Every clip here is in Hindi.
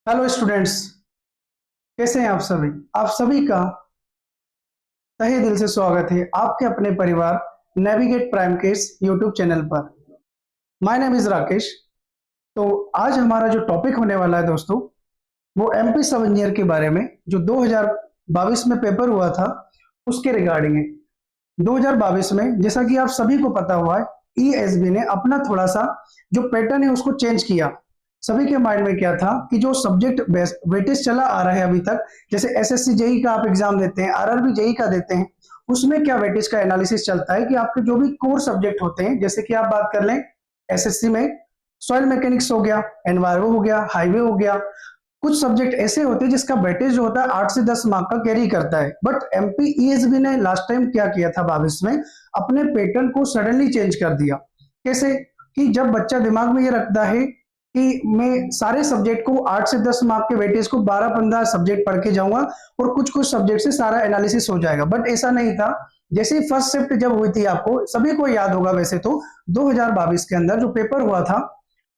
Hello students. कैसे हैं आप सभी? आप सभी का तहे दिल से स्वागत है आपके अपने परिवार नेविगेट प्राइम के इस यूट्यूब चैनल पर। My name is Rakesh. तो आज हमारा जो टॉपिक होने वाला है दोस्तों, वो एमपी सब इंजीनियर के बारे में, जो 2022 में पेपर हुआ था उसके रिगार्डिंग है। 2022 में जैसा कि आप सभी को पता हुआ है, ईएसबी ने अपना थोड़ा सा जो पैटर्न है उसको चेंज किया। सभी के माइंड में क्या था कि जो सब्जेक्ट वेटेज चला आ रहा है अभी तक, जैसे एसएससी जेई का आप एग्जाम देते हैं, आरआरबी जेई का देते हैं, उसमें क्या वेटेज का एनालिसिस चलता है कि आपके जो भी कोर सब्जेक्ट होते हैं, जैसे कि आप बात कर लें एसएससी में सॉइल मैकेनिक्स हो गया, एनवायरो हो गया, हाईवे हो गया, कुछ सब्जेक्ट ऐसे होते हैं जिसका वेटेज जो होता है 8 से 10 मार्क का कैरी करता है। बट एमपी ईएसबी ने लास्ट टाइम क्या किया था 22 में, अपने पैटर्न को सडनली चेंज कर दिया। कैसे? कि जब बच्चा दिमाग में ये रखता है कि मैं सारे सब्जेक्ट को 8 से 10 मार्क के वेटेज को 12-15 सब्जेक्ट पढ़ के जाऊंगा और कुछ कुछ सब्जेक्ट से सारा एनालिसिस हो जाएगा, बट ऐसा नहीं था। जैसे ही फर्स्ट शिफ्ट जब हुई थी, आपको सभी को याद होगा वैसे तो, 2022 के अंदर जो पेपर हुआ था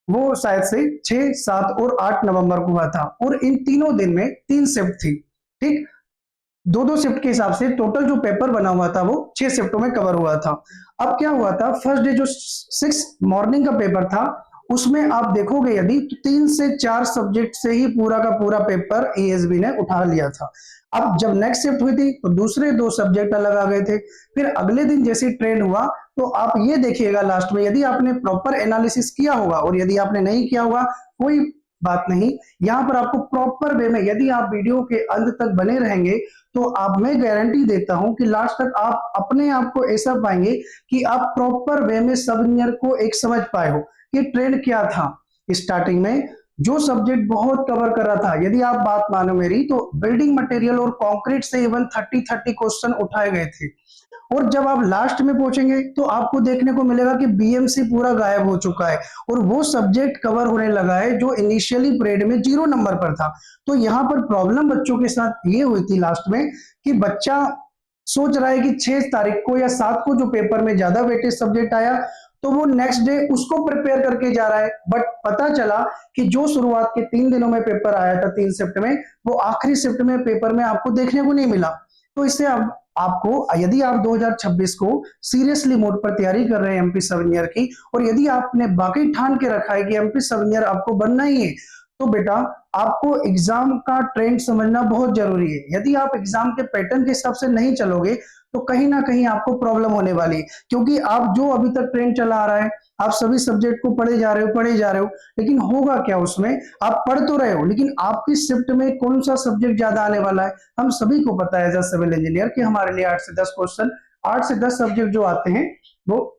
वो शायद से 6, 7 और 8 नवंबर को हुआ था, और इन तीनों दिन में 3 शिफ्ट थी। ठीक, दो दो शिफ्ट के हिसाब से टोटल जो पेपर बना हुआ था वो 6 शिफ्टों में कवर हुआ था। अब क्या हुआ था, फर्स्ट डे जो 6 मॉर्निंग का पेपर था, उसमें आप देखोगे यदि तो 3 से 4 सब्जेक्ट से ही पूरा का पूरा पेपर एएसबी ने उठा लिया था। अब जब नेक्स्ट शिफ्ट हुई थी तो दूसरे 2 सब्जेक्ट अलग आ गए थे। फिर अगले दिन जैसे ट्रेंड हुआ, तो आप ये देखिएगा लास्ट में, यदि आपने प्रॉपर एनालिसिस किया होगा और यदि आपने नहीं किया होगा, कोई बात नहीं। यहाँ पर आपको प्रॉपर वे में, यदि आप वीडियो के अंत तक बने रहेंगे, तो आप, मैं गारंटी देता हूं कि लास्ट तक आप अपने आप को ऐसा पाएंगे कि आप प्रॉपर वे में सब इंजीनियर को एक समझ पाए हो कि ट्रेंड क्या था। स्टार्टिंग में जो सब्जेक्ट बहुत कवर कर रहा था, यदि आप बात मानो मेरी, तो बिल्डिंग मटेरियल और कंक्रीट से इवन 30-30 क्वेश्चन उठाए गए थे। और जब आप लास्ट में पहुंचेंगे तो आपको देखने को मिलेगा कि बीएमसी पूरा गायब हो चुका है और वो सब्जेक्ट कवर होने लगा है जो इनिशियली पीरियड में 0 नंबर पर था। तो यहाँ पर प्रॉब्लम बच्चों के साथ ये हुई थी लास्ट में, कि बच्चा सोच रहा है कि 6 तारीख को या 7 को जो पेपर में ज्यादा वेटेज सब्जेक्ट आया, तो वो नेक्स्ट डे उसको प्रिपेयर करके जा रहा है। बट पता चला कि जो शुरुआत के 3 दिनों में पेपर आया था, 3 शिफ्ट में, वो आखिरी शिफ्ट में पेपर में आपको देखने को नहीं मिला। तो इससे अब आपको, यदि आप 2026 को सीरियसली मोड पर तैयारी कर रहे हैं एमपी सब इंजीनियर की, और यदि आपने बाकी ठान के रखा है कि एमपी सब इंजीनियर आपको बनना ही है, तो बेटा आपको एग्जाम का ट्रेंड समझना बहुत जरूरी है। यदि आप एग्जाम के पैटर्न के हिसाब से नहीं चलोगे, तो कहीं ना कहीं आपको प्रॉब्लम होने वाली है। क्योंकि आप जो अभी तक ट्रेंड चला आ रहा है, आप सभी सब्जेक्ट को पढ़े जा रहे हो, पढ़े जा रहे हो, लेकिन होगा क्या उसमें? आप पढ़ तो रहे हो, लेकिन आपकी शिफ्ट में कौन सा सब्जेक्ट ज्यादा आने वाला है? हम सभी को पता है एज अ सिविल इंजीनियर कि हमारे लिए 8 से 10 क्वेश्चन, 8 से 10 सब्जेक्ट जो आते हैं वो,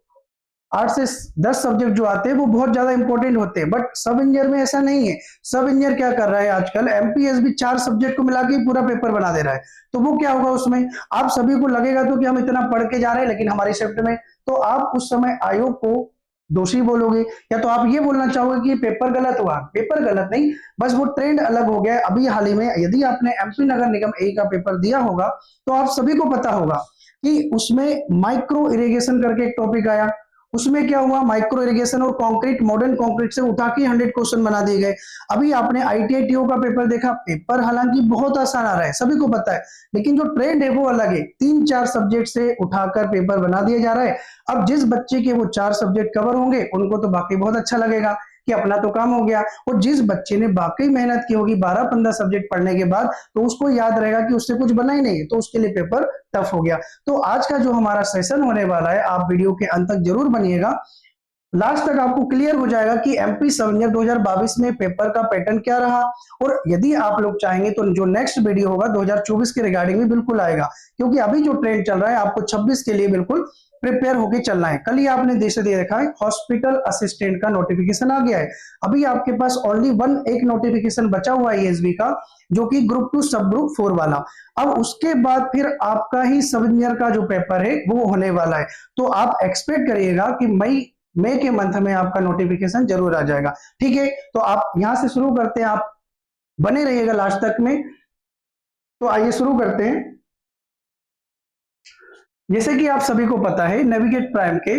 8 से 10 सब्जेक्ट जो आते हैं वो बहुत ज्यादा इंपॉर्टेंट होते हैं। बट सब इंजीनियर में ऐसा नहीं है। सब इंजीनियर क्या कर रहा है आजकल, एमपीएसबी 4 सब्जेक्ट को मिला के पूरा पेपर बना दे रहा है। तो वो क्या होगा उसमें, आप सभी को लगेगा तो कि हम इतना पढ़ के जा रहे हैं, लेकिन हमारी शिफ्ट में, तो आप उस समय आयोग को दोषी बोलोगे, या तो आप ये बोलना चाहोगे कि पेपर गलत हुआ। पेपर गलत नहीं, बस वो ट्रेंड अलग हो गया। अभी हाल ही में यदि आपने एमपी नगर निगम ए का पेपर दिया होगा, तो आप सभी को पता होगा कि उसमें माइक्रो इरिगेशन करके एक टॉपिक आया। उसमें क्या हुआ, माइक्रो इरिगेशन और कंक्रीट, मॉडर्न कंक्रीट से उठा के 100 क्वेश्चन बना दिए गए। अभी आपने आईटीआई टीओ का पेपर देखा, पेपर हालांकि बहुत आसान आ रहा है, सभी को पता है, लेकिन जो ट्रेंड है वो अलग है। 3-4 सब्जेक्ट से उठाकर पेपर बना दिया जा रहा है। अब जिस बच्चे के वो 4 सब्जेक्ट कवर होंगे, उनको तो बाकी बहुत अच्छा लगेगा कि अपना तो काम हो गया। और जिस बच्चे ने बाकी मेहनत की होगी 12-15 सब्जेक्ट पढ़ने के बाद, तो उसको याद रहेगा कि उससे कुछ बना ही नहीं, तो उसके लिए पेपर टफ हो गया। तो आज का जो हमारा सेशन होने वाला है, आप वीडियो के अंत तक जरूर बनिएगा। लास्ट तक आपको क्लियर हो जाएगा कि एमपी सब इंजीनियर 2022 में पेपर का पैटर्न क्या रहा। और यदि आप लोग चाहेंगे तो जो नेक्स्ट वीडियो होगा 2024 के रिगार्डिंग भी बिल्कुल आएगा, क्योंकि अभी जो ट्रेंड चल रहा है आपको 26 के लिए बिल्कुल प्रिपेयर होके चलना है। कल ही आपने देश दे रखा है, हॉस्पिटल असिस्टेंट का नोटिफिकेशन आ गया है। अभी आपके पास ओनली एक नोटिफिकेशन बचा हुआ है ईएसबी का, जो कि ग्रुप 2 सब ग्रुप 4 वाला। अब उसके बाद फिर आपका ही सब इंजीनियर का जो पेपर है वो होने वाला है। तो आप एक्सपेक्ट करिएगा कि मई के मंथ में आपका नोटिफिकेशन जरूर आ जाएगा। ठीक है, तो आप यहां से शुरू करते हैं, आप बने रहिएगा लास्ट तक में। तो आइए शुरू करते हैं। जैसे कि आप सभी को पता है, नेविगेट प्राइम के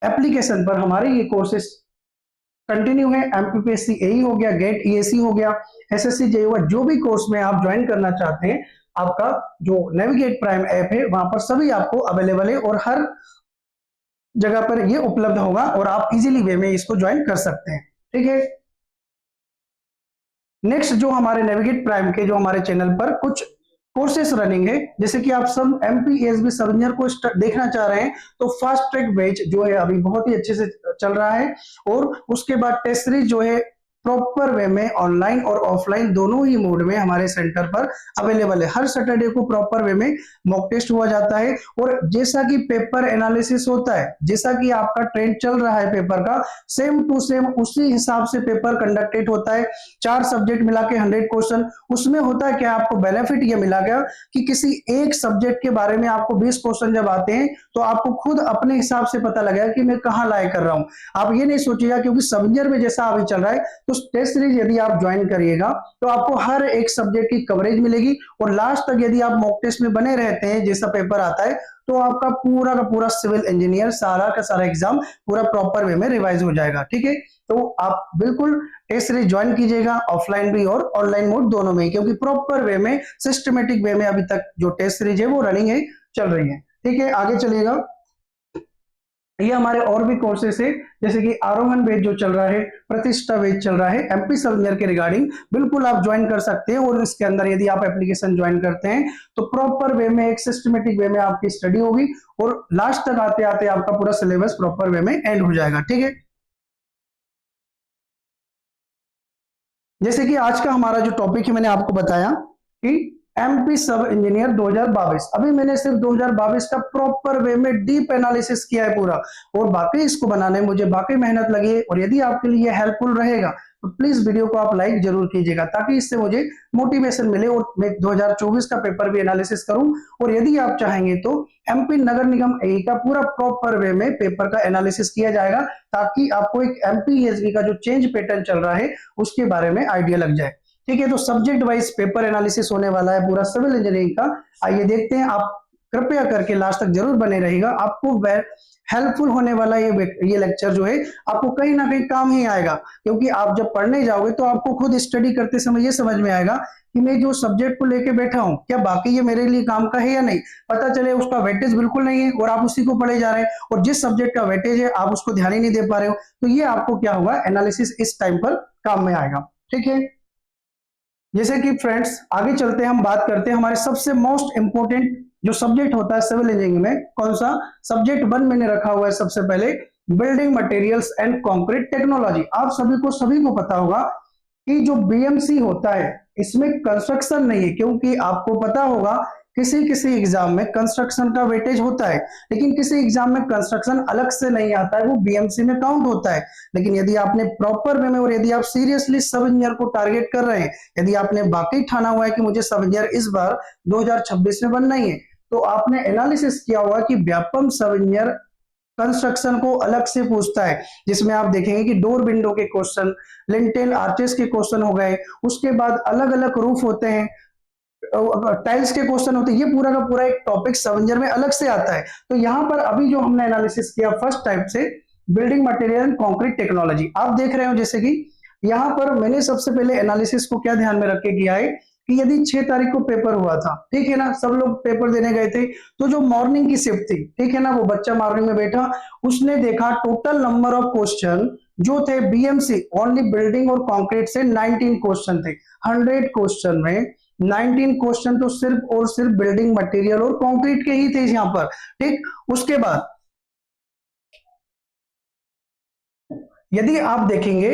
एप्लीकेशन पर हमारे ये कोर्सेस कंटिन्यू है, एमपीपीएससी एई हो गया, गेट ईएसी हो गया, एसएससी जेईई हुआ, जो भी कोर्स में आप ज्वाइन करना चाहते हैं, आपका जो नेविगेट प्राइम ऐप है वहां पर सभी आपको अवेलेबल है और हर जगह पर ये उपलब्ध होगा और आप इजीली वे में इसको ज्वाइन कर सकते हैं। ठीक है, नेक्स्ट जो हमारे नेविगेट प्राइम के जो हमारे चैनल पर कुछ कोर्सेस रनिंग है, जैसे कि आप सब एमपीएसबी सब इंजीनियर को देखना चाह रहे हैं तो फास्ट ट्रैक बैच जो है अभी बहुत ही अच्छे से चल रहा है, और उसके बाद टेस्ट सीरीज जो है प्रॉपर वे में ऑनलाइन और ऑफलाइन दोनों ही मोड में हमारे सेंटर पर अवेलेबल है। हर सैटरडे को प्रॉपर वे में मॉक टेस्ट हुआ जाता है, और जैसा कि पेपर एनालिसिस होता है, जैसा कि आपका ट्रेंड चल रहा है पेपर का, सेम टू सेम उसी हिसाब से पेपर कंडक्टेड होता है। 4 सब्जेक्ट मिला के 100 क्वेश्चन। उसमें होता है क्या, आपको बेनिफिट ये मिला गया कि किसी एक सब्जेक्ट के बारे में आपको 20 क्वेश्चन जब आते हैं तो आपको खुद अपने हिसाब से पता लगेगा कि मैं कहाँ लायक कर रहा हूं। आप ये नहीं सोचिएगा, क्योंकि सब इंजीनियर में जैसा अभी चल रहा है, तो टेस्ट सीरीज यदि आप ज्वाइन करिएगा तो आपको हर एक सब्जेक्ट की कवरेज मिलेगी, और लास्ट तक यदि आप मॉक टेस्ट में बने रहते हैं, जैसा पेपर आता है, तो आपका पूरा का पूरा सिविल इंजीनियर सारा का सारा एग्जाम पूरा प्रॉपर वे में रिवाइज हो जाएगा। ठीक है, तो आप बिल्कुल टेस्ट सीरीज ज्वाइन कीजिएगा, ऑफलाइन भी और ऑनलाइन मोड दोनों में, क्योंकि प्रॉपर वे में सिस्टमेटिक वे में अभी तक जो टेस्ट सीरीज है वो रनिंग है, चल रही है। ठीक है, आगे चलिएगा। ये हमारे और भी कोर्सेस है, जैसे कि आरोहण बैच जो चल रहा है, प्रतिष्ठा बैच चल रहा है एमपी सब इंजीनियर के रिगार्डिंग, बिल्कुल आप ज्वाइन कर सकते हैं। और इसके अंदर यदि आप एप्लीकेशन ज्वाइन करते हैं तो प्रॉपर वे में एक सिस्टमेटिक वे में आपकी स्टडी होगी, और लास्ट तक आते आते आपका पूरा सिलेबस प्रॉपर वे में एंड हो जाएगा। ठीक है, जैसे कि आज का हमारा जो टॉपिक है, मैंने आपको बताया कि एमपी सब इंजीनियर 2022, अभी मैंने सिर्फ 2022 का प्रॉपर वे में डीप एनालिसिस किया है पूरा, और बाकी इसको बनाने में मुझे बाकी मेहनत लगी है। और यदि आपके लिए हेल्पफुल रहेगा तो प्लीज वीडियो को आप लाइक जरूर कीजिएगा, ताकि इससे मुझे मोटिवेशन मिले और मैं 2024 का पेपर भी एनालिसिस करूं। और यदि आप चाहेंगे तो एमपी नगर निगम एई का पूरा प्रॉपर वे में पेपर का एनालिसिस किया जाएगा, ताकि आपको एक एमपीएसबी का जो चेंज पैटर्न चल रहा है उसके बारे में आइडिया लग जाए। ठीक है, तो सब्जेक्ट वाइज पेपर एनालिसिस होने वाला है पूरा सिविल इंजीनियरिंग का। आइए देखते हैं, आप कृपया करके लास्ट तक जरूर बने रहिएगा, आपको हेल्पफुल होने वाला ये लेक्चर जो है आपको कहीं ना कहीं काम ही आएगा, क्योंकि आप जब पढ़ने जाओगे तो आपको खुद स्टडी करते समय ये समझ में आएगा कि मैं जो सब्जेक्ट को लेके बैठा हूं, क्या बाकी ये मेरे लिए काम का है या नहीं। पता चले उसका वेटेज बिल्कुल नहीं है और आप उसी को पढ़े जा रहे हैं, और जिस सब्जेक्ट का वेटेज है आप उसको ध्यान ही नहीं दे पा रहे हो, तो ये आपको क्या होगा, एनालिसिस इस टाइम पर काम में आएगा। ठीक है, जैसे कि फ्रेंड्स आगे चलते हैं, हम बात करते हैं हमारे सबसे मोस्ट इंपोर्टेंट जो सब्जेक्ट होता है सिविल इंजीनियरिंग में, कौन सा सब्जेक्ट 1 मैंने रखा हुआ है सबसे पहले, building materials and concrete technology. आप सभी को पता होगा कि जो बीएमसी होता है इसमें कंस्ट्रक्शन नहीं है, क्योंकि आपको पता होगा किसी किसी एग्जाम में कंस्ट्रक्शन का वेटेज होता है, लेकिन किसी एग्जाम में कंस्ट्रक्शन अलग से नहीं आता है, वो बीएमसी में काउंट होता है। लेकिन यदि आपने प्रॉपर वे में और यदि आप सीरियसली सब इंजीनियर को टारगेट कर रहे हैं, यदि आपने बाकी ठाना हुआ है कि मुझे सब इंजीनियर इस बार 2026 में बनना ही है, तो आपने एनालिसिस किया होगा कि व्यापम सब इंजीनियर कंस्ट्रक्शन को अलग से पूछता है, जिसमें आप देखेंगे कि डोर विंडो के क्वेश्चन, लिंटेल आर्चेस के क्वेश्चन हो गए, उसके बाद अलग अलग रूफ होते हैं, टाइल्स के क्वेश्चन होते हैं, ये पूरा का पूरा एक टॉपिक सब इंजीनियर में अलग से आता है। तो यहाँ पर अभी जो हमने एनालिसिस किया फर्स्ट टाइप से building material and concrete technology, आप देख रहे हो जैसे कि यहाँ पर मैंने सबसे पहले एनालिसिस को क्या ध्यान में रख के किया है कि यदि 6 तारीख को पेपर हुआ था, ठीक है ना, सब लोग पेपर देने गए थे, तो जो मॉर्निंग की शिफ्ट थी, ठीक है ना, वो बच्चा मॉर्निंग में बैठा, उसने देखा टोटल नंबर ऑफ क्वेश्चन जो थे बीएमसी ओनली बिल्डिंग और कंक्रीट से 19 क्वेश्चन थे। 100 क्वेश्चन में 19 क्वेश्चन तो सिर्फ और सिर्फ बिल्डिंग मटेरियल और कंक्रीट के ही थे यहाँ पर। ठीक, उसके बाद यदि आप देखेंगे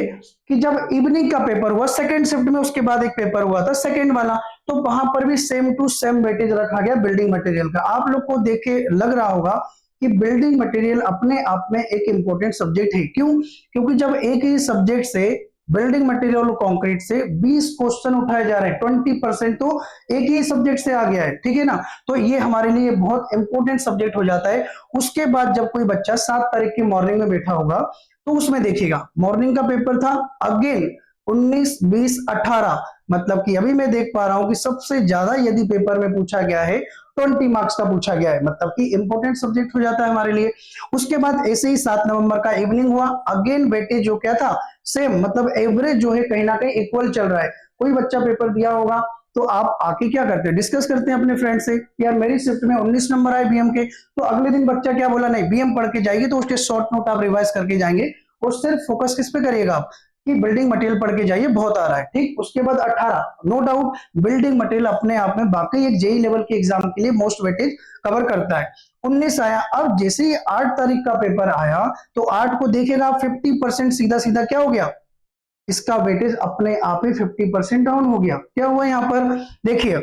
कि जब इवनिंग का पेपर हुआ सेकंड शिफ्ट में, उसके बाद एक पेपर हुआ था सेकंड वाला, तो वहां पर भी सेम टू सेम वेटेज रखा गया बिल्डिंग मटेरियल का। आप लोग को देख के लग रहा होगा कि बिल्डिंग मटेरियल अपने आप में एक इंपॉर्टेंट सब्जेक्ट है। क्यों? क्योंकि जब एक ही सब्जेक्ट से बिल्डिंग मटेरियल और कंक्रीट से 20 क्वेश्चन उठाए जा रहे हैं, 20% तो एक ही सब्जेक्ट से आ गया है, ठीक है ना, तो ये हमारे लिए बहुत इंपॉर्टेंट सब्जेक्ट हो जाता है। उसके बाद जब कोई बच्चा 7 तारीख की मॉर्निंग में बैठा होगा, तो उसमें देखिएगा मॉर्निंग का पेपर था अगेन 19, 20, 18, मतलब कि अभी मैं देख पा रहा हूं कि सबसे ज्यादा यदि पेपर में पूछा गया है 20 मार्क्स का पूछा गया है, मतलब कि इंपॉर्टेंट सब्जेक्ट हो जाता है हमारे लिए। उसके बाद ऐसे ही 7 नवंबर का इवनिंग हुआ, अगेन वेटेज जो क्या था सेम, मतलब एवरेज जो है कहीं ना कहीं इक्वल चल रहा है। कोई बच्चा पेपर दिया होगा तो आप आके क्या करते हैं, डिस्कस करते हैं अपने फ्रेंड से, यार मेरी शिफ्ट में 19 नंबर आए बीएम के। तो अगले दिन बच्चा क्या बोला, नहीं बीएम पढ़ के जाइए, तो उसके शॉर्ट नोट आप रिवाइज करके जाएंगे और सिर्फ फोकस किस पे करिएगा आप, कि बिल्डिंग मटेरियल पढ़ के जाइए, बहुत आ रहा है। ठीक, उसके बाद 18, नो डाउट बिल्डिंग मटेरियल अपने आप में वाकई एक जेई लेवल के एग्जाम के लिए मोस्ट वेटेज कवर करता है। 19 आया, अब जैसे ही 8 तारीख का पेपर आया तो 8 को देखेगा 50% सीधा सीधा क्या हो गया, इसका वेटेज अपने आप ही 50% डाउन हो गया। क्या हुआ यहाँ पर देखिए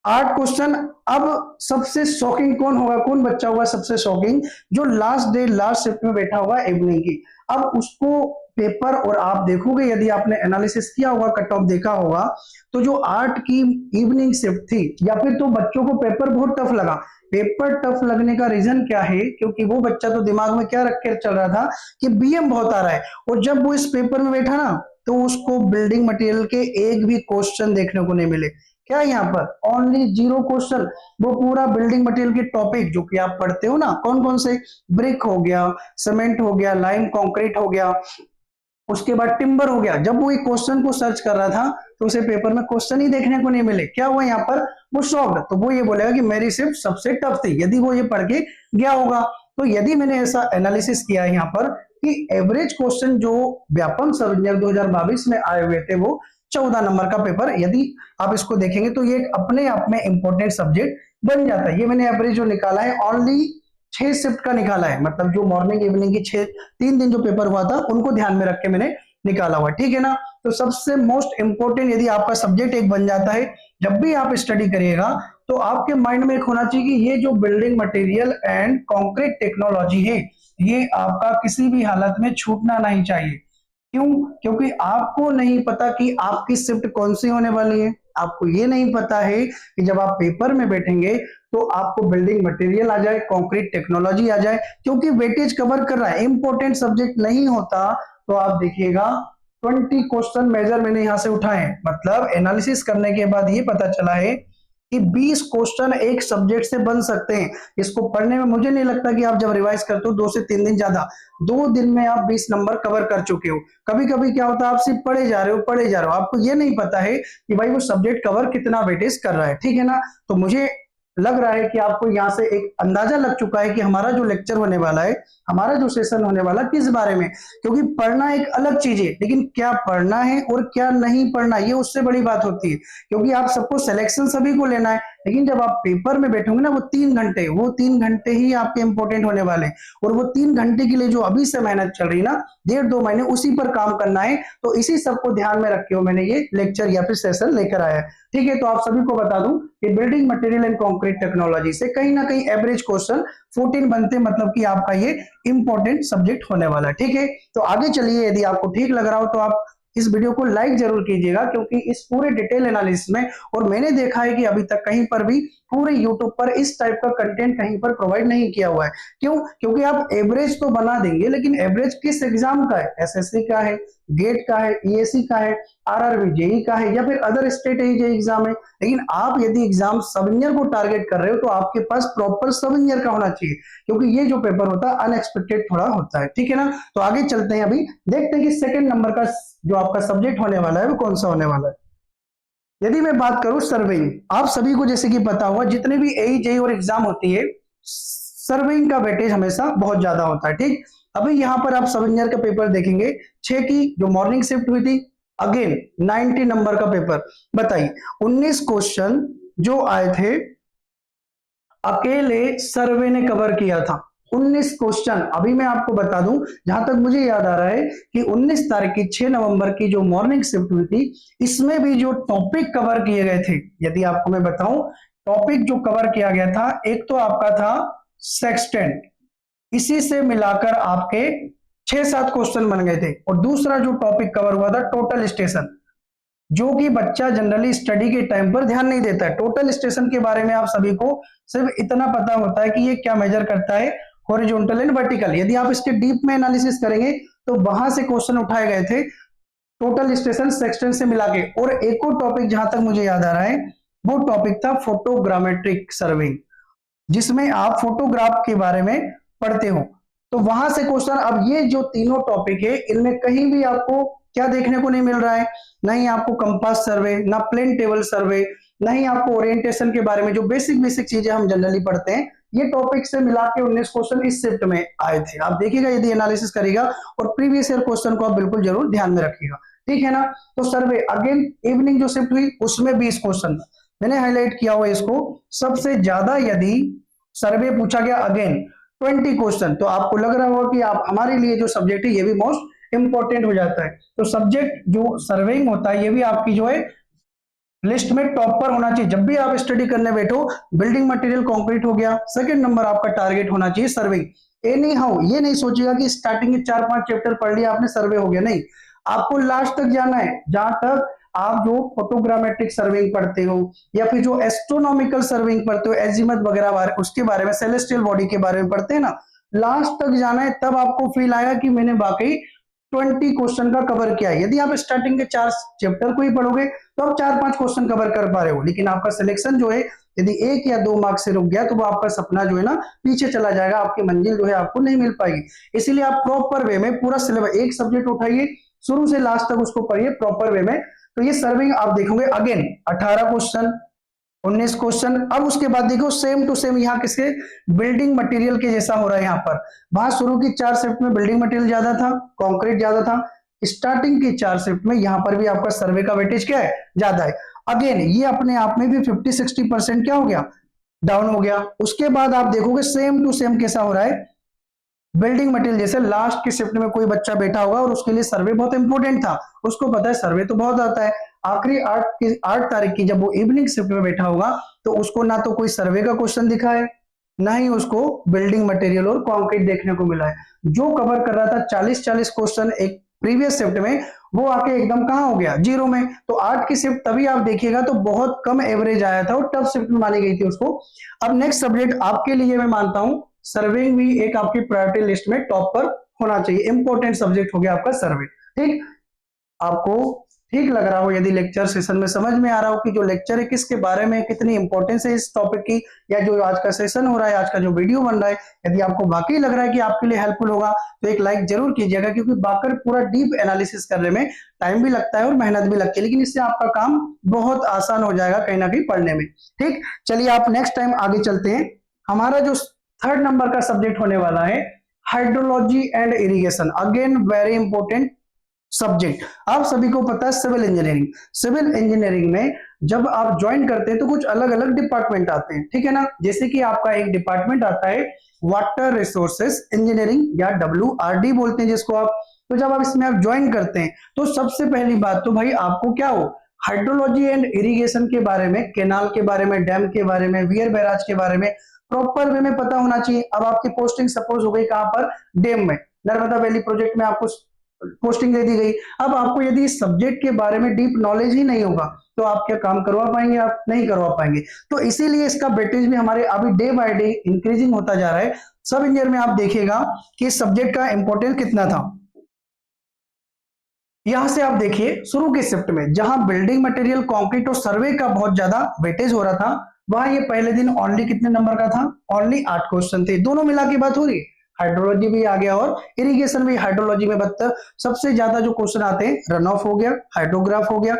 8 क्वेश्चन। अब सबसे शॉकिंग कौन होगा, कौन बच्चा होगा सबसे शॉकिंग, जो लास्ट डे लास्ट शिफ्ट में बैठा हुआ इवनिंग की। अब उसको पेपर, और आप देखोगे यदि आपने एनालिसिस किया होगा, कट ऑफ देखा होगा, तो जो 8 की इवनिंग शिफ्ट थी, या फिर तो बच्चों को पेपर बहुत टफ लगा। पेपर टफ लगने का रीजन क्या है, क्योंकि वो बच्चा तो दिमाग में क्या रख कर चल रहा था कि बीएम बहुत आ रहा है, और जब वो इस पेपर में बैठा ना तो उसको बिल्डिंग मटेरियल के एक भी क्वेश्चन देखने को नहीं मिले। क्या यहाँ पर ओनली 0 क्वेश्चन, वो पूरा बिल्डिंग मटेरियल के टॉपिक जो कि आप पढ़ते हो ना, कौन कौन से, ब्रिक हो गया, सीमेंट हो गया, लाइम कंक्रीट हो गया, उसके बाद टिम्बर हो गया। जब वो एक क्वेश्चन को सर्च कर रहा था तो उसे पेपर में क्वेश्चन ही देखने को नहीं मिले। क्या हुआ यहाँ पर, वो शॉक्ड, तो वो ये बोलेगा कि मेरी शिफ्ट सबसे टफ थी, यदि वो ये पढ़ के गया होगा। तो यदि मैंने ऐसा एनालिसिस किया है यहाँ पर कि एवरेज क्वेश्चन जो व्यापम सब इंजीनियर 2022 में आए हुए थे वो 14 नंबर का पेपर, यदि आप इसको देखेंगे तो ये अपने आप में इंपॉर्टेंट सब्जेक्ट बन जाता है। ये मैंने एवरेज जो निकाला है ओनली 6 शिफ्ट का निकाला है, मतलब जो मॉर्निंग इवनिंग की 3 दिन जो पेपर हुआ था उनको ध्यान में रख के मैंने निकाला हुआ, ठीक है ना। तो सबसे मोस्ट इंपोर्टेंट यदि आपका सब्जेक्ट एक बन जाता है, जब भी आप स्टडी करिएगा तो आपके माइंड में एक होना चाहिए कि ये जो building material and concrete technology है ये आपका किसी भी हालत में छूटना नहीं चाहिए। क्यों, क्योंकि आपको नहीं पता कि आपकी शिफ्ट कौन सी होने वाली है। आपको ये नहीं पता है कि जब आप पेपर में बैठेंगे तो आपको बिल्डिंग मटेरियल आ जाए, कंक्रीट टेक्नोलॉजी आ जाए, क्योंकि वेटेज कवर कर रहा है, इंपॉर्टेंट सब्जेक्ट नहीं होता। तो आप देखिएगा 20 क्वेश्चन मेजर मैंने यहां से उठाए, मतलब एनालिसिस करने के बाद ये पता चला है कि 20 क्वेश्चन एक सब्जेक्ट से बन सकते हैं। इसको पढ़ने में मुझे नहीं लगता कि आप जब रिवाइज करते हो 2 से 3 दिन, ज्यादा 2 दिन में आप 20 नंबर कवर कर चुके हो। कभी कभी क्या होता है आप सिर्फ पढ़े जा रहे हो पढ़े जा रहे हो, आपको ये नहीं पता है कि भाई वो सब्जेक्ट कवर कितना वेटेज कर रहा है, ठीक है ना। तो मुझे लग रहा है कि आपको यहां से एक अंदाजा लग चुका है कि हमारा जो लेक्चर होने वाला है, हमारा जो सेशन होने वाला किस बारे में। क्योंकि पढ़ना एक अलग चीज है, लेकिन क्या पढ़ना है और क्या नहीं पढ़ना ये उससे बड़ी बात होती है। क्योंकि आप सबको सिलेक्शन सभी को लेना है, लेकिन जब आप पेपर में बैठोगे ना वो 3 घंटे ही आपके इंपॉर्टेंट होने वाले, और वो 3 घंटे के लिए जो अभी से मेहनत चल रही ना 1.5-2 महीने उसी पर काम करना है। तो इसी सबको ध्यान में रखे हो मैंने ये लेक्चर या फिर सेशन लेकर आया, ठीक है। तो आप सभी को बता दूं कि building material and concrete technology से कहीं ना कहीं एवरेज क्वेश्चन 14 बनते, मतलब कि आपका ये इंपॉर्टेंट सब्जेक्ट होने वाला है, ठीक है। तो आगे चलिए, यदि आपको ठीक लग रहा हो तो आप इस वीडियो को लाइक जरूर कीजिएगा, क्योंकि इस पूरे डिटेल एनालिसिस में, और मैंने देखा है कि अभी तक कहीं पर भी पूरे यूट्यूब पर इस टाइप का कंटेंट कहीं पर प्रोवाइड नहीं किया हुआ है। क्यों, क्योंकि आप एवरेज तो बना देंगे, लेकिन एवरेज किस एग्जाम का है, एसएससी का है, गेट का है, ईएसी का है, आरआरबी जेई का है, या फिर अदर स्टेट जेई एग्जाम है। लेकिन आप यदि एग्जाम सब इंजीनियर को टारगेट कर रहे हो तो आपके पास प्रॉपर सब इंजीनियर का होना चाहिए, क्योंकि ये जो पेपर होता है अनएक्सपेक्टेड थोड़ा होता है, ठीक है ना। तो आगे चलते हैं, अभी देखते हैं कि सेकंड नंबर का जो आपका सब्जेक्ट होने वाला है वो कौन सा होने वाला है। यदि मैं बात करूं सर्वेइंग, आप सभी को जैसे कि पता होगा जितने भी एई जेई और एग्जाम होती है सर्वेइंग का वेटेज हमेशा बहुत ज्यादा होता है, ठीक। अभी यहां पर आप सब इंजीनियर का पेपर देखेंगे, 6 की जो मॉर्निंग शिफ्ट हुई थी, अगेन 90 नंबर का पेपर। बताइए 19 क्वेश्चन जो आए थे अकेले सर्वे ने कवर किया था, 19 क्वेश्चन। अभी मैं आपको बता दूं, जहां तक मुझे याद आ रहा है कि 19 तारीख की 6 नवंबर की जो मॉर्निंग शिफ्ट हुई थी, इसमें भी जो टॉपिक कवर किए गए थे, यदि आपको मैं बताऊं टॉपिक जो कवर किया गया था, एक तो आपका था सेक्सटेंट, इसी से मिलाकर आपके 6-7 क्वेश्चन बन गए थे, और दूसरा जो टॉपिक कवर हुआ था टोटल स्टेशन, जो कि बच्चा जनरली स्टडी के टाइम पर ध्यान नहीं देता है। टोटल स्टेशन के बारे में आप सभी को सिर्फ इतना पता होता है कि ये क्या मेजर करता है, हॉरिजॉन्टल एंड वर्टिकल। यदि आप इसके डीप में एनालिसिस करेंगे तो वहां से क्वेश्चन उठाए गए थे टोटल स्टेशन सेक्शन से मिला के। और एक और टॉपिक जहां तक मुझे याद आ रहा है वो टॉपिक था फोटोग्रामेट्रिक सर्विंग, जिसमें आप फोटोग्राफ के बारे में पढ़ते हो। तो वहां से क्वेश्चन, अब ये जो तीनों टॉपिक है इनमें कहीं भी आपको क्या देखने को नहीं मिल रहा है, नहीं आपको कंपास सर्वे, ना प्लेन टेबल सर्वे, नहीं आपको ओरिएंटेशन के बारे में जो बेसिक बेसिक चीजें हम जनरली पढ़ते हैं, ये टॉपिक से मिला के 19 क्वेश्चन इस शिफ्ट में आए थे। आप देखिएगा यदि एनालिसिस करेगा, और प्रीवियस ईयर क्वेश्चन को आप बिल्कुल जरूर ध्यान में रखिएगा, ठीक है ना। तो सर्वे अगेन इवनिंग जो शिफ्ट हुई उसमें 20 क्वेश्चन मैंने हाईलाइट किया हुआ इसको। सबसे ज्यादा यदि सर्वे पूछा गया अगेन 20 क्वेश्चन, तो आपको लग रहा होगा कि आप हमारे लिए जो सब्जेक्ट है ये भी मोस्ट इंपॉर्टेंट हो जाता है। तो सब्जेक्ट जो सर्वेइंग होता है ये भी आपकी जो है लिस्ट में टॉप पर होना चाहिए। जब भी आप स्टडी करने बैठो, बिल्डिंग मटेरियल कंक्रीट हो गया, सेकंड नंबर आपका टारगेट होना चाहिए सर्वे। एनी हाउ ये नहीं सोचिएगा कि स्टार्टिंग के 4-5 चैप्टर पढ़ लिया आपने सर्वे हो गया, नहीं, आपको लास्ट तक जाना है, जहां तक आप जो फोटोग्रामेट्रिक सर्विंग पढ़ते हो या फिर जो एस्ट्रोनॉमिकल सर्विंग पढ़ते हो, एजीमथ वगैरह उसके बारे में, सेलेस्टियल बॉडी के बारे में पढ़ते हैं ना, लास्ट तक जाना है, तब आपको फील आएगा कि मैंने वाकई 20 क्वेश्चन का कवर किया है। यदि आप स्टार्टिंग के 4 चैप्टर को ही पढ़ोगे तो आप 4-5 क्वेश्चन कवर कर पा रहे हो, लेकिन आपका सिलेक्शन जो है यदि 1 या 2 मार्क्स से रुक गया तो वो आपका सपना जो है ना पीछे चला जाएगा, आपकी मंजिल जो है आपको नहीं मिल पाएगी। इसीलिए आप प्रॉपर वे में पूरा सिलेबस, एक सब्जेक्ट उठाइए शुरू से लास्ट तक उसको पढ़िए प्रॉपर वे में। तो ये सर्विंग आप देखोगे अगेन 18 क्वेश्चन, 19 क्वेश्चन। अब उसके बाद देखो सेम टू सेम यहाँ किसके, बिल्डिंग मटेरियल के जैसा हो रहा है। यहाँ पर वहां शुरू की 4 शिफ्ट में बिल्डिंग मटेरियल ज्यादा था, कंक्रीट ज्यादा था, स्टार्टिंग की 4 शिफ्ट में यहाँ पर भी आपका सर्वे का वेटेज क्या है, ज्यादा है। अगेन ये अपने आप में भी 50-60% क्या हो गया, डाउन हो गया। उसके बाद आप देखोगे सेम टू सेम कैसा हो रहा है, बिल्डिंग मटेरियल जैसे लास्ट की शिफ्ट में कोई बच्चा बैठा होगा और उसके लिए सर्वे बहुत इंपॉर्टेंट था, उसको पता है सर्वे तो बहुत आता है, आखिरी 8 तारीख की जब वो इवनिंग शिफ्ट में बैठा होगा तो उसको ना तो कोई सर्वे का क्वेश्चन दिखा है, ना ही उसको बिल्डिंग मटेरियल और कंक्रीट देखने को मिला है। जो कवर कर रहा था 40-40 क्वेश्चन एक प्रीवियस शिफ्ट में, वो आके एकदम कहां हो गया, जीरो में। तो 8 की शिफ्ट तभी आप देखिएगा तो बहुत कम एवरेज आया था और टफ शिफ्ट में मानी गई थी उसको। अब नेक्स्ट सब्जेक्ट आपके लिए मैं मानता हूं सर्विंग भी एक आपकी प्रायोरिटी लिस्ट में टॉप पर होना चाहिए, इंपॉर्टेंट सब्जेक्ट हो गया आपका सर्वे। ठीक, आपको ठीक लग रहा हो, यदि लेक्चर सेशन में समझ में आ रहा हो कि जो लेक्चर है किसके बारे में, कितनी इंपॉर्टेंस है इस टॉपिक की, या जो आज का सेशन हो रहा है, आज का जो वीडियो बन रहा है, यदि आपको वाकई लग रहा है कि आपके लिए हेल्पफुल होगा तो एक लाइक जरूर कीजिएगा, क्योंकि बाकर पूरा डीप एनालिसिस करने में टाइम भी लगता है और मेहनत भी लगती है, लेकिन इससे आपका काम बहुत आसान हो जाएगा कहीं ना कहीं पढ़ने में। ठीक, चलिए आप नेक्स्ट टाइम आगे चलते हैं। हमारा जो 3rd नंबर का सब्जेक्ट होने वाला है hydrology and irrigation, again very important subject. आप सभी को पता है सिविल इंजीनियरिंग, सिविल इंजीनियरिंग में जब आप ज्वाइन करते हैं तो कुछ अलग अलग डिपार्टमेंट आते हैं, ठीक है ना। जैसे कि आपका एक डिपार्टमेंट आता है वाटर रिसोर्सेस इंजीनियरिंग या WRD बोलते हैं जिसको आप। तो जब आप इसमें आप ज्वाइन करते हैं तो सबसे पहली बात तो भाई आपको क्या हो, हाइड्रोलॉजी एंड इरिगेशन के बारे में, केनाल के बारे में, डैम के बारे में, वियर बैराज के बारे में प्रॉपर वे में पता होना चाहिए। अब आपकी पोस्टिंग सपोज हो गई कहां पर, डैम में, नर्मदा वैली प्रोजेक्ट में आपको पोस्टिंग दे दी गई। अब आपको यदि इस सब्जेक्ट के बारे में डीप नॉलेज ही नहीं होगा तो आप क्या काम करवा पाएंगे, आप नहीं करवा पाएंगे। तो इसीलिए इसका वेटेज भी हमारे अभी डे बाय डे इंक्रीजिंग होता जा रहा है। सब इंजीनियर में आप देखिएगा कि इस सब्जेक्ट का इंपॉर्टेंस कितना था। यहां से आप देखिए शुरू की शिफ्ट में जहां बिल्डिंग मटेरियल, कंक्रीट और सर्वे का बहुत ज्यादा वेटेज हो रहा था, वहां ये पहले दिन ओनली कितने नंबर का था, ओनली 8 क्वेश्चन थे। दोनों मिला के बात हो रही है, हाइड्रोलॉजी भी आ गया और इरिगेशन भी। हाइड्रोलॉजी में 72 सबसे ज्यादा जो क्वेश्चन आते हैं, रन ऑफ हो गया, हाइड्रोग्राफ हो गया,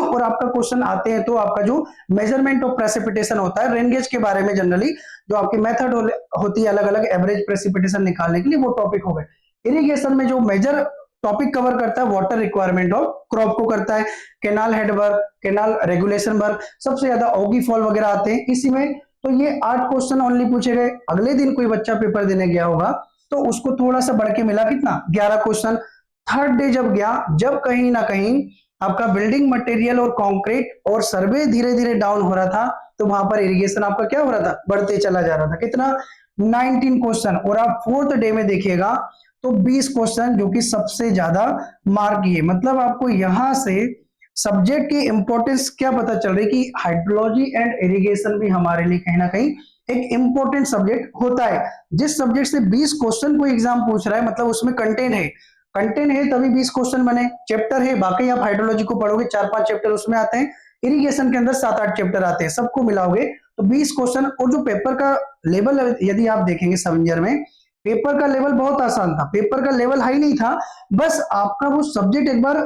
और आपका क्वेश्चन आते हैं तो आपका जो मेजरमेंट ऑफ प्रेसिपिटेशन होता है, रेनगेज के बारे में जनरली जो आपकी मेथड होती है अलग अलग एवरेज प्रेसिपिटेशन निकालने के लिए, वो टॉपिक हो गए। इरिगेशन में जो मेजर टॉपिक कवर करता है वाटर रिक्वायरमेंट ऑफ क्रॉप को करता है, canal head work, canal regulation work, सबसे ज्यादा ऑगी फॉल वगैरह आते हैं इसी में। तो ये 8 क्वेश्चन ओनली पूछे गए। अगले दिन कोई बच्चा पेपर देने गया होगा तो उसको थोड़ा सा बढ़ के मिला कितना, 11 क्वेश्चन। थर्ड डे जब गया, जब कहीं ना कहीं आपका बिल्डिंग मटेरियल और कंक्रीट और सर्वे धीरे धीरे डाउन हो रहा था, तो वहां पर इरिगेशन आपका क्या हो रहा था, बढ़ते चला जा रहा था। कितना, 19 क्वेश्चन। और आप 4th डे में देखिएगा तो 20 क्वेश्चन, जो कि सबसे ज्यादा मार्क किए। मतलब आपको यहां से सब्जेक्ट की इंपॉर्टेंस क्या पता चल रही कि हाइड्रोलॉजी एंड इरिगेशन भी हमारे लिए कहीं ना कहीं एक इंपॉर्टेंट सब्जेक्ट होता है। जिस सब्जेक्ट से 20 क्वेश्चन कोई एग्जाम पूछ रहा है, मतलब उसमें कंटेंट है, कंटेंट है तभी 20 क्वेश्चन बने। चैप्टर है, बाकी आप हाइड्रोलॉजी को पढ़ोगे 4-5 चैप्टर उसमें आते हैं, इरिगेशन के अंदर 7-8 चैप्टर आते हैं, सबको मिलाओगे तो 20 क्वेश्चन। और जो पेपर का लेवल यदि आप देखेंगे सवेंजर में, पेपर का लेवल बहुत आसान था, पेपर का लेवल हाई नहीं था, बस आपका वो सब्जेक्ट एक बार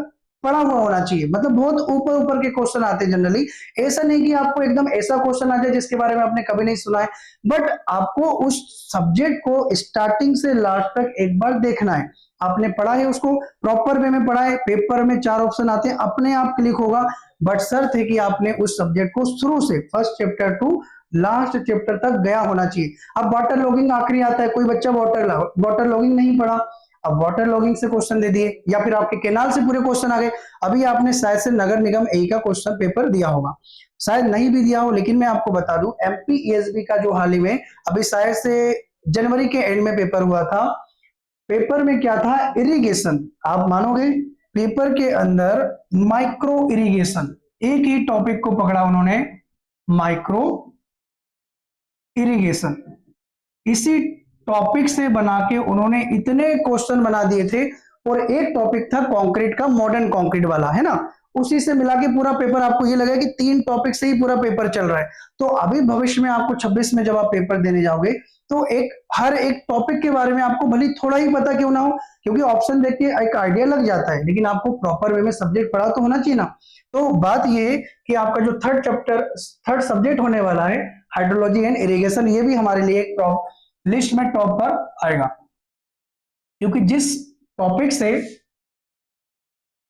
पढ़ा हुआ होना चाहिए। मतलब बहुत ऊपर ऊपर के क्वेश्चन आते हैं जनरली, ऐसा नहीं कि आपको एकदम ऐसा क्वेश्चन आ जाए जिसके बारे में आपने कभी नहीं सुना है, बट आपको उस सब्जेक्ट को स्टार्टिंग से लास्ट तक एक बार देखना है। आपने पढ़ा है, उसको प्रॉपर वे में पढ़ा है, पेपर में 4 ऑप्शन आते हैं, अपने आप क्लिक होगा, बट शर्त है कि आपने उस सब्जेक्ट को शुरू से first chapter two last chapter तक गया होना चाहिए। अब वाटर लॉगिंग आखिरी आता है, कोई बच्चा वाटर लॉगिंग नहीं पढ़ा, अब वाटर लॉगिंग से क्वेश्चन दे दिए, या फिर आपके केनाल से पूरे क्वेश्चन आ गए। अभी आपने शायद से नगर निगम ए का क्वेश्चन पेपर दिया होगा, शायद नहीं भी दिया हो, लेकिन मैं आपको बता दूं एमपीईएसबी का जो हाल ही में अभी शायद से जनवरी के एंड में पेपर हुआ था, पेपर में क्या था, इरिगेशन। आप मानोगे पेपर के अंदर माइक्रो इरिगेशन, एक ही टॉपिक को पकड़ा उन्होंने, माइक्रो इरिगेशन, इसी टॉपिक से बना के उन्होंने इतने क्वेश्चन बना दिए थे। और एक टॉपिक था कंक्रीट का, मॉडर्न कंक्रीट वाला, है ना, उसी से मिला के पूरा पेपर, आपको ये लगा कि 3 टॉपिक से ही पूरा पेपर चल रहा है। तो अभी भविष्य में आपको 26 में जब आप पेपर देने जाओगे तो हर एक टॉपिक के बारे में आपको भले थोड़ा ही पता क्यों ना हो, क्योंकि ऑप्शन देख के एक आइडिया लग जाता है, लेकिन आपको प्रॉपर वे में सब्जेक्ट पढ़ा तो होना चाहिए ना। तो बात ये है कि आपका जो थर्ड सब्जेक्ट होने वाला है हाइड्रोलॉजी एंड इरिगेशन, ये भी हमारे लिए एक लिस्ट में टॉप पर आएगा, क्योंकि जिस टॉपिक से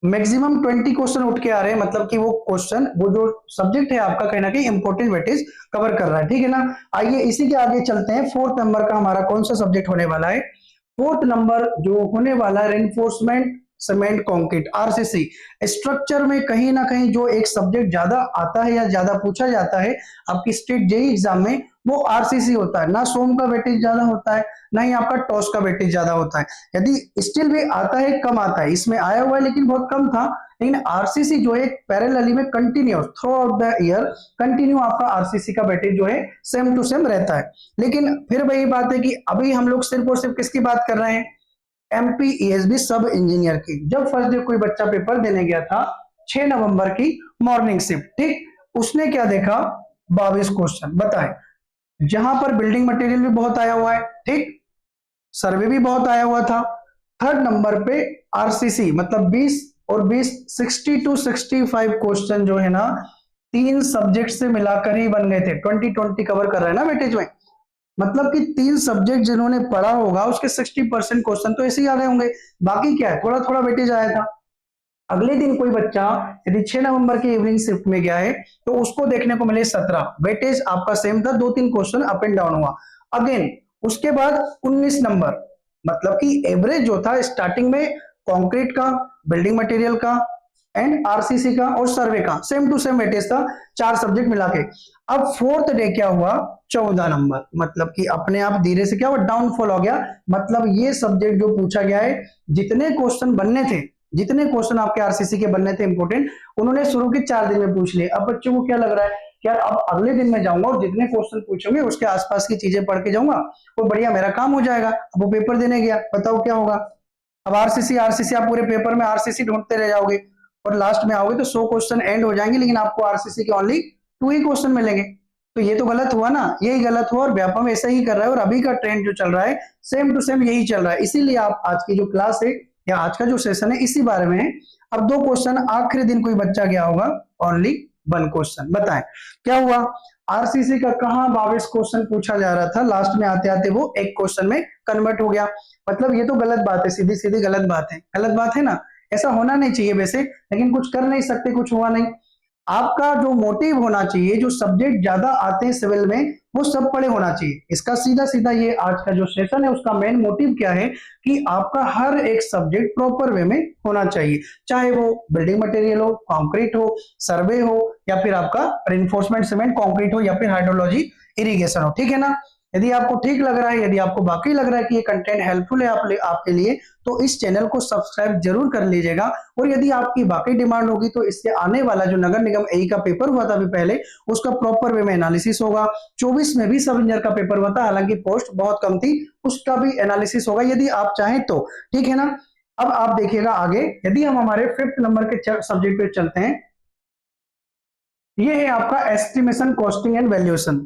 मैक्सिमम 20 क्वेश्चन उठ के आ रहे हैं, मतलब कि वो क्वेश्चन, वो जो सब्जेक्ट है आपका कहीं ना कहीं इंपॉर्टेंट वेटेज कवर कर रहा है, ठीक है ना। आइए इसी के आगे चलते हैं, 4th नंबर का हमारा कौन सा सब्जेक्ट होने वाला है। 4th नंबर जो होने वाला है reinforcement cement concrete, RCC. Structure में कहीं ना कहीं जो एक सब्जेक्ट ज्यादा आता है या ज्यादा पूछा जाता है आपकी स्टेट जेईई एग्जाम में, वो आरसीसी होता है। ना सोम का वेटेज ज्यादा होता है, ना ही आपका टॉस का वेटेज ज्यादा होता है। यदि स्टिल भी आता है, कम आता है, इसमें आया हुआ है लेकिन बहुत कम था। लेकिन आरसीसी जो है पैरेलली में continuous through out the year continue आपका आरसीसी का वेटेज जो है सेम टू सेम रहता है। लेकिन फिर वही बात है कि अभी हम लोग सिर्फ और सिर्फ किसकी बात कर रहे हैं, एमपीईएसबी सब इंजीनियर की। जब फर्स्ट डे कोई बच्चा पेपर देने गया था 6 नवंबर की मॉर्निंग शिफ्ट, ठीक, उसने क्या देखा, 22 क्वेश्चन। बताएं, जहां पर बिल्डिंग मटेरियल भी बहुत आया हुआ है, ठीक, सर्वे भी बहुत आया हुआ था। थर्ड नंबर पे आरसीसी, मतलब 20 और 20 60 टू 65 क्वेश्चन जो है ना, 3 सब्जेक्ट से मिलाकर ही बन गए थे। 2020 कवर कर रहे हैं ना वेटेज में, मतलब कि 3 सब्जेक्ट जिन्होंने पढ़ा होगा उसके 60% क्वेश्चन तो ऐसे ही आ गए होंगे। बाकी क्या है, थोड़ा थोड़ा वेटेज आया था। अगले दिन कोई बच्चा यदि 6 नवंबर की इवनिंग शिफ्ट में गया है तो उसको देखने को मिले 17, वेटेज आपका सेम था, 2-3 क्वेश्चन अप एंड डाउन हुआ। अगेन उसके बाद 19 नंबर, मतलब कि एवरेज जो था स्टार्टिंग में कंक्रीट का, बिल्डिंग मटेरियल का एंड आरसीसी का और सर्वे का सेम टू सेम वेटेज था, 4 सब्जेक्ट मिला के। अब 4th डे क्या हुआ, 14 नंबर, मतलब कि अपने आप धीरे से क्या हुआ, डाउनफॉल हो गया। मतलब ये सब्जेक्ट जो पूछा गया है, जितने क्वेश्चन बनने थे, जितने क्वेश्चन आपके आरसीसी के बनने थे इंपोर्टेंट, उन्होंने शुरू के 4 दिन में पूछ लिए। अब बच्चों को क्या लग रहा है कि यार अब अगले दिन मैं जाऊंगा और जितने क्वेश्चन पूछेंगे उसके आसपास की चीजें पढ़ के जाऊंगा, वो बढ़िया मेरा काम हो जाएगा। अब वो पेपर देने गया, बताओ क्या होगा। अब आरसीसी आरसीसी आप पूरे पेपर में आरसीसी ढूंढते रह जाओगे और लास्ट में आओगे तो 100 क्वेश्चन एंड हो जाएंगे, लेकिन आपको आरसीसी के ओनली 2 ही क्वेश्चन मिलेंगे। तो ये तो गलत हुआ ना, यही गलत हुआ, और व्यापम ऐसा ही कर रहा है, और अभी का ट्रेंड जो चल रहा है सेम टू सेम यही चल रहा है। इसीलिए आप आज की जो क्लास है या आज का जो सेशन है इसी बारे में है। अब 2 क्वेश्चन, आखिरी दिन कोई बच्चा गया होगा ओनली 1 क्वेश्चन। बताएं क्या हुआ, आरसीसी का कहां 22 क्वेश्चन पूछा जा रहा था, लास्ट में आते आते वो 1 क्वेश्चन में कन्वर्ट हो गया। मतलब ये तो गलत बात है, सीधी सीधी गलत बात है, गलत बात है ना, ऐसा होना नहीं चाहिए वैसे, लेकिन कुछ कर नहीं सकते, कुछ हुआ नहीं। आपका जो मोटिव होना चाहिए, जो सब्जेक्ट ज्यादा आते हैं सिविल में वो सब पढ़े होना चाहिए। इसका सीधा सीधा ये आज का जो सेशन है उसका मेन मोटिव क्या है कि आपका हर एक सब्जेक्ट प्रॉपर वे में होना चाहिए, चाहे वो बिल्डिंग मटेरियल हो, कंक्रीट हो, सर्वे हो, या फिर आपका रिइंफोर्समेंट सीमेंट कंक्रीट हो, या फिर हाइड्रोलॉजी इरिगेशन हो, ठीक है ना। यदि आपको ठीक लग रहा है, यदि आपको वाकई लग रहा है कि ये कंटेंट हेल्पफुल है आपके लिए, तो इस चैनल को सब्सक्राइब जरूर कर लीजिएगा। और यदि आपकी वाकई डिमांड होगी तो इससे आने वाला जो नगर निगम एई का पेपर हुआ था अभी पहले, उसका प्रॉपर वे में एनालिसिस होगा। 24 में भी सब इंजीनियर का पेपर हुआ था, हालांकि पोस्ट बहुत कम थी, उसका भी एनालिसिस होगा यदि आप चाहें तो, ठीक है ना। अब आप देखिएगा आगे, यदि हम हमारे 5th नंबर के सब्जेक्ट पे चलते हैं, ये है आपका एस्टिमेशन कॉस्टिंग एंड वैल्यूएशन।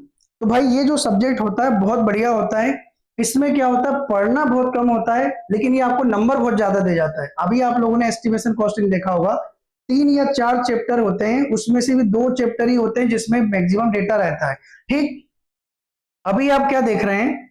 तो भाई ये जो सब्जेक्ट होता है बहुत बढ़िया होता है। इसमें क्या होता है, पढ़ना बहुत कम होता है लेकिन ये आपको नंबर बहुत ज्यादा दे जाता है। अभी आप लोगों ने एस्टिमेशन कॉस्टिंग देखा होगा, 3 या 4 चैप्टर होते हैं, उसमें से भी 2 चैप्टर ही होते हैं जिसमें मैक्सिमम डेटा रहता है। ठीक, अभी आप क्या देख रहे हैं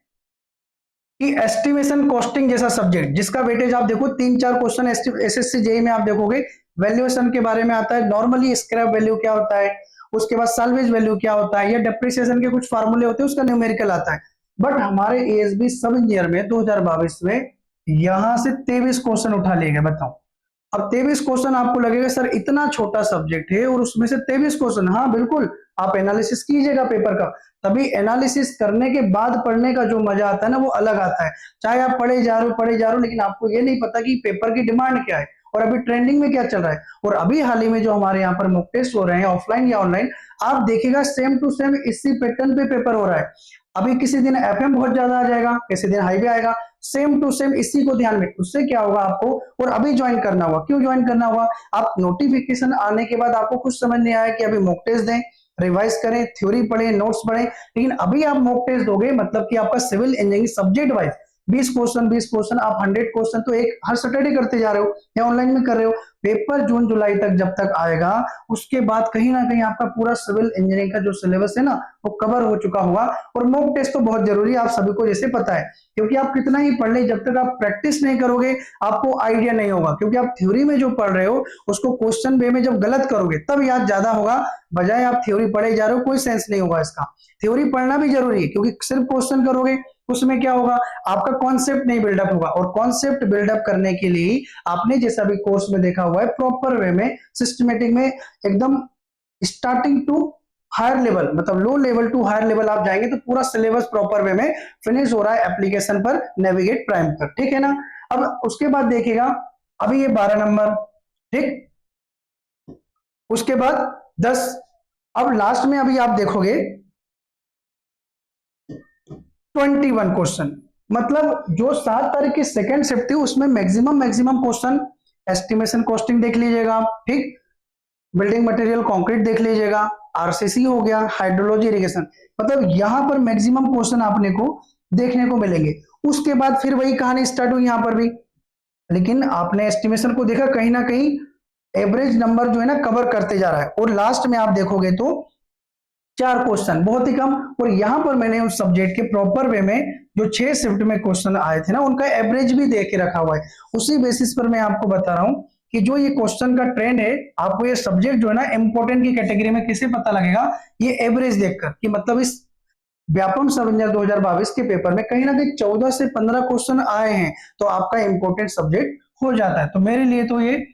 कि एस्टिमेशन कॉस्टिंग जैसा सब्जेक्ट जिसका वेटेज आप देखो 3-4 क्वेश्चन एसएससी जेई में आप देखोगे वैल्यूएशन के बारे में आता है। नॉर्मली स्क्रैप वैल्यू क्या होता है, उसके बाद साल्वेज वैल्यू क्या होता है, या डेप्रिसिएशन के कुछ फार्मूले होते हैं, उसका न्यूमेरिकल आता है। बट हमारे एएसबी सब इंजीनियर में 2022 में यहां से 23 क्वेश्चन उठा लिए गए। बताओ, अब 23 क्वेश्चन आपको लगेगा सर इतना छोटा सब्जेक्ट है और उसमें से 23 क्वेश्चन। हाँ बिल्कुल, आप एनालिसिस कीजिएगा पेपर का, तभी एनालिसिस करने के बाद पढ़ने का जो मजा आता है ना वो अलग आता है। चाहे आप पढ़े जा रहे हो लेकिन आपको ये नहीं पता कि पेपर की डिमांड क्या है और अभी ट्रेंडिंग में क्या चल रहा है। और अभी हाल ही में जो हमारे यहाँ पर मॉक टेस्ट हो रहे हैं ऑफलाइन या ऑनलाइन, आप देखिएगा सेम टू सेम इसी पैटर्न पे पेपर हो रहा है। अभी किसी दिन एफएम बहुत ज्यादा आ जाएगा, किसी दिन हाईवे आएगा, सेम टू सेम इसी को ध्यान में। उससे क्या होगा आपको, और अभी ज्वाइन करना होगा। क्यों ज्वाइन करना होगा, आप नोटिफिकेशन आने के बाद आपको कुछ समझ नहीं आया कि अभी मॉक टेस्ट दें, रिवाइज करें, थ्योरी पढ़ें, नोट्स पढ़ें, लेकिन अभी आप मॉक टेस्ट दोगे मतलब कि आपका civil engineering subject wise 20 question आप 100 क्वेश्चन तो एक हर सैटरडे करते जा रहे हो या ऑनलाइन में कर रहे हो। पेपर जून जुलाई तक जब तक आएगा उसके बाद कहीं ना कहीं आपका पूरा सिविल इंजीनियरिंग का जो सिलेबस है ना वो कवर हो चुका होगा। और मॉक टेस्ट तो बहुत जरूरी है, आप सभी को जैसे पता है, क्योंकि आप कितना ही पढ़ ले जब तक आप प्रैक्टिस नहीं करोगे आपको आइडिया नहीं होगा। क्योंकि आप थ्योरी में जो पढ़ रहे हो उसको क्वेश्चन वे में जब गलत करोगे तब याद ज्यादा होगा, बजाय आप थ्योरी पढ़े जा रहे हो कोई सेंस नहीं होगा इसका। थ्योरी पढ़ना भी जरूरी है क्योंकि सिर्फ क्वेश्चन करोगे उसमें क्या होगा, आपका कॉन्सेप्ट नहीं बिल्डअप होगा। और कॉन्सेप्ट बिल्डअप करने के लिए आपने जैसा भी कोर्स में देखा हुआ है प्रॉपर वे में सिस्टमेटिक में एकदम स्टार्टिंग टू हायर लेवल, मतलब low level to higher level आप जाएंगे तो पूरा सिलेबस प्रॉपर वे में फिनिश हो रहा है एप्लीकेशन पर, नेविगेट प्राइम पर। ठीक है ना, अब उसके बाद देखिएगा अभी ये 12 नंबर, ठीक, उसके बाद 10। अब लास्ट में अभी आप देखोगे 21 क्वेश्चन, मतलब जो 7 तारीख की सेकेंड शिफ्ट थी उसमें मैक्सिमम क्वेश्चन एस्टिमेशन कॉस्टिंग देख लीजिएगा, ठीक, बिल्डिंग मटेरियल कंक्रीट देख लीजिएगा, आरसीसी हो गया, हाइड्रोलॉजी इरिगेशन, मतलब यहां पर मैक्सिमम क्वेश्चन आपने को देखने को मिलेंगे। उसके बाद फिर वही कहानी स्टार्ट हुई यहां पर भी, लेकिन आपने एस्टिमेशन को देखा कहीं ना कहीं एवरेज नंबर जो है ना कवर करते जा रहा है। और लास्ट में आप देखोगे तो 4 क्वेश्चन बहुत ही कम। और यहां पर मैंने उस सब्जेक्ट के प्रॉपर वे में जो 6 शिफ्ट में क्वेश्चन आए थे ना उनका एवरेज भी दे के रखा हुआ है। उसी बेसिस पर मैं आपको बता रहा हूं कि जो ये क्वेश्चन का ट्रेंड है, आपको ये सब्जेक्ट जो है ना इंपॉर्टेंट की कैटेगरी में किसे पता लगेगा, ये एवरेज देखकर, कि मतलब इस व्यापम सब इंजीनियर 2022 के पेपर में कहीं ना कहीं 14 से 15 क्वेश्चन आए हैं तो आपका इंपॉर्टेंट सब्जेक्ट हो जाता है। तो मेरे लिए तो ये,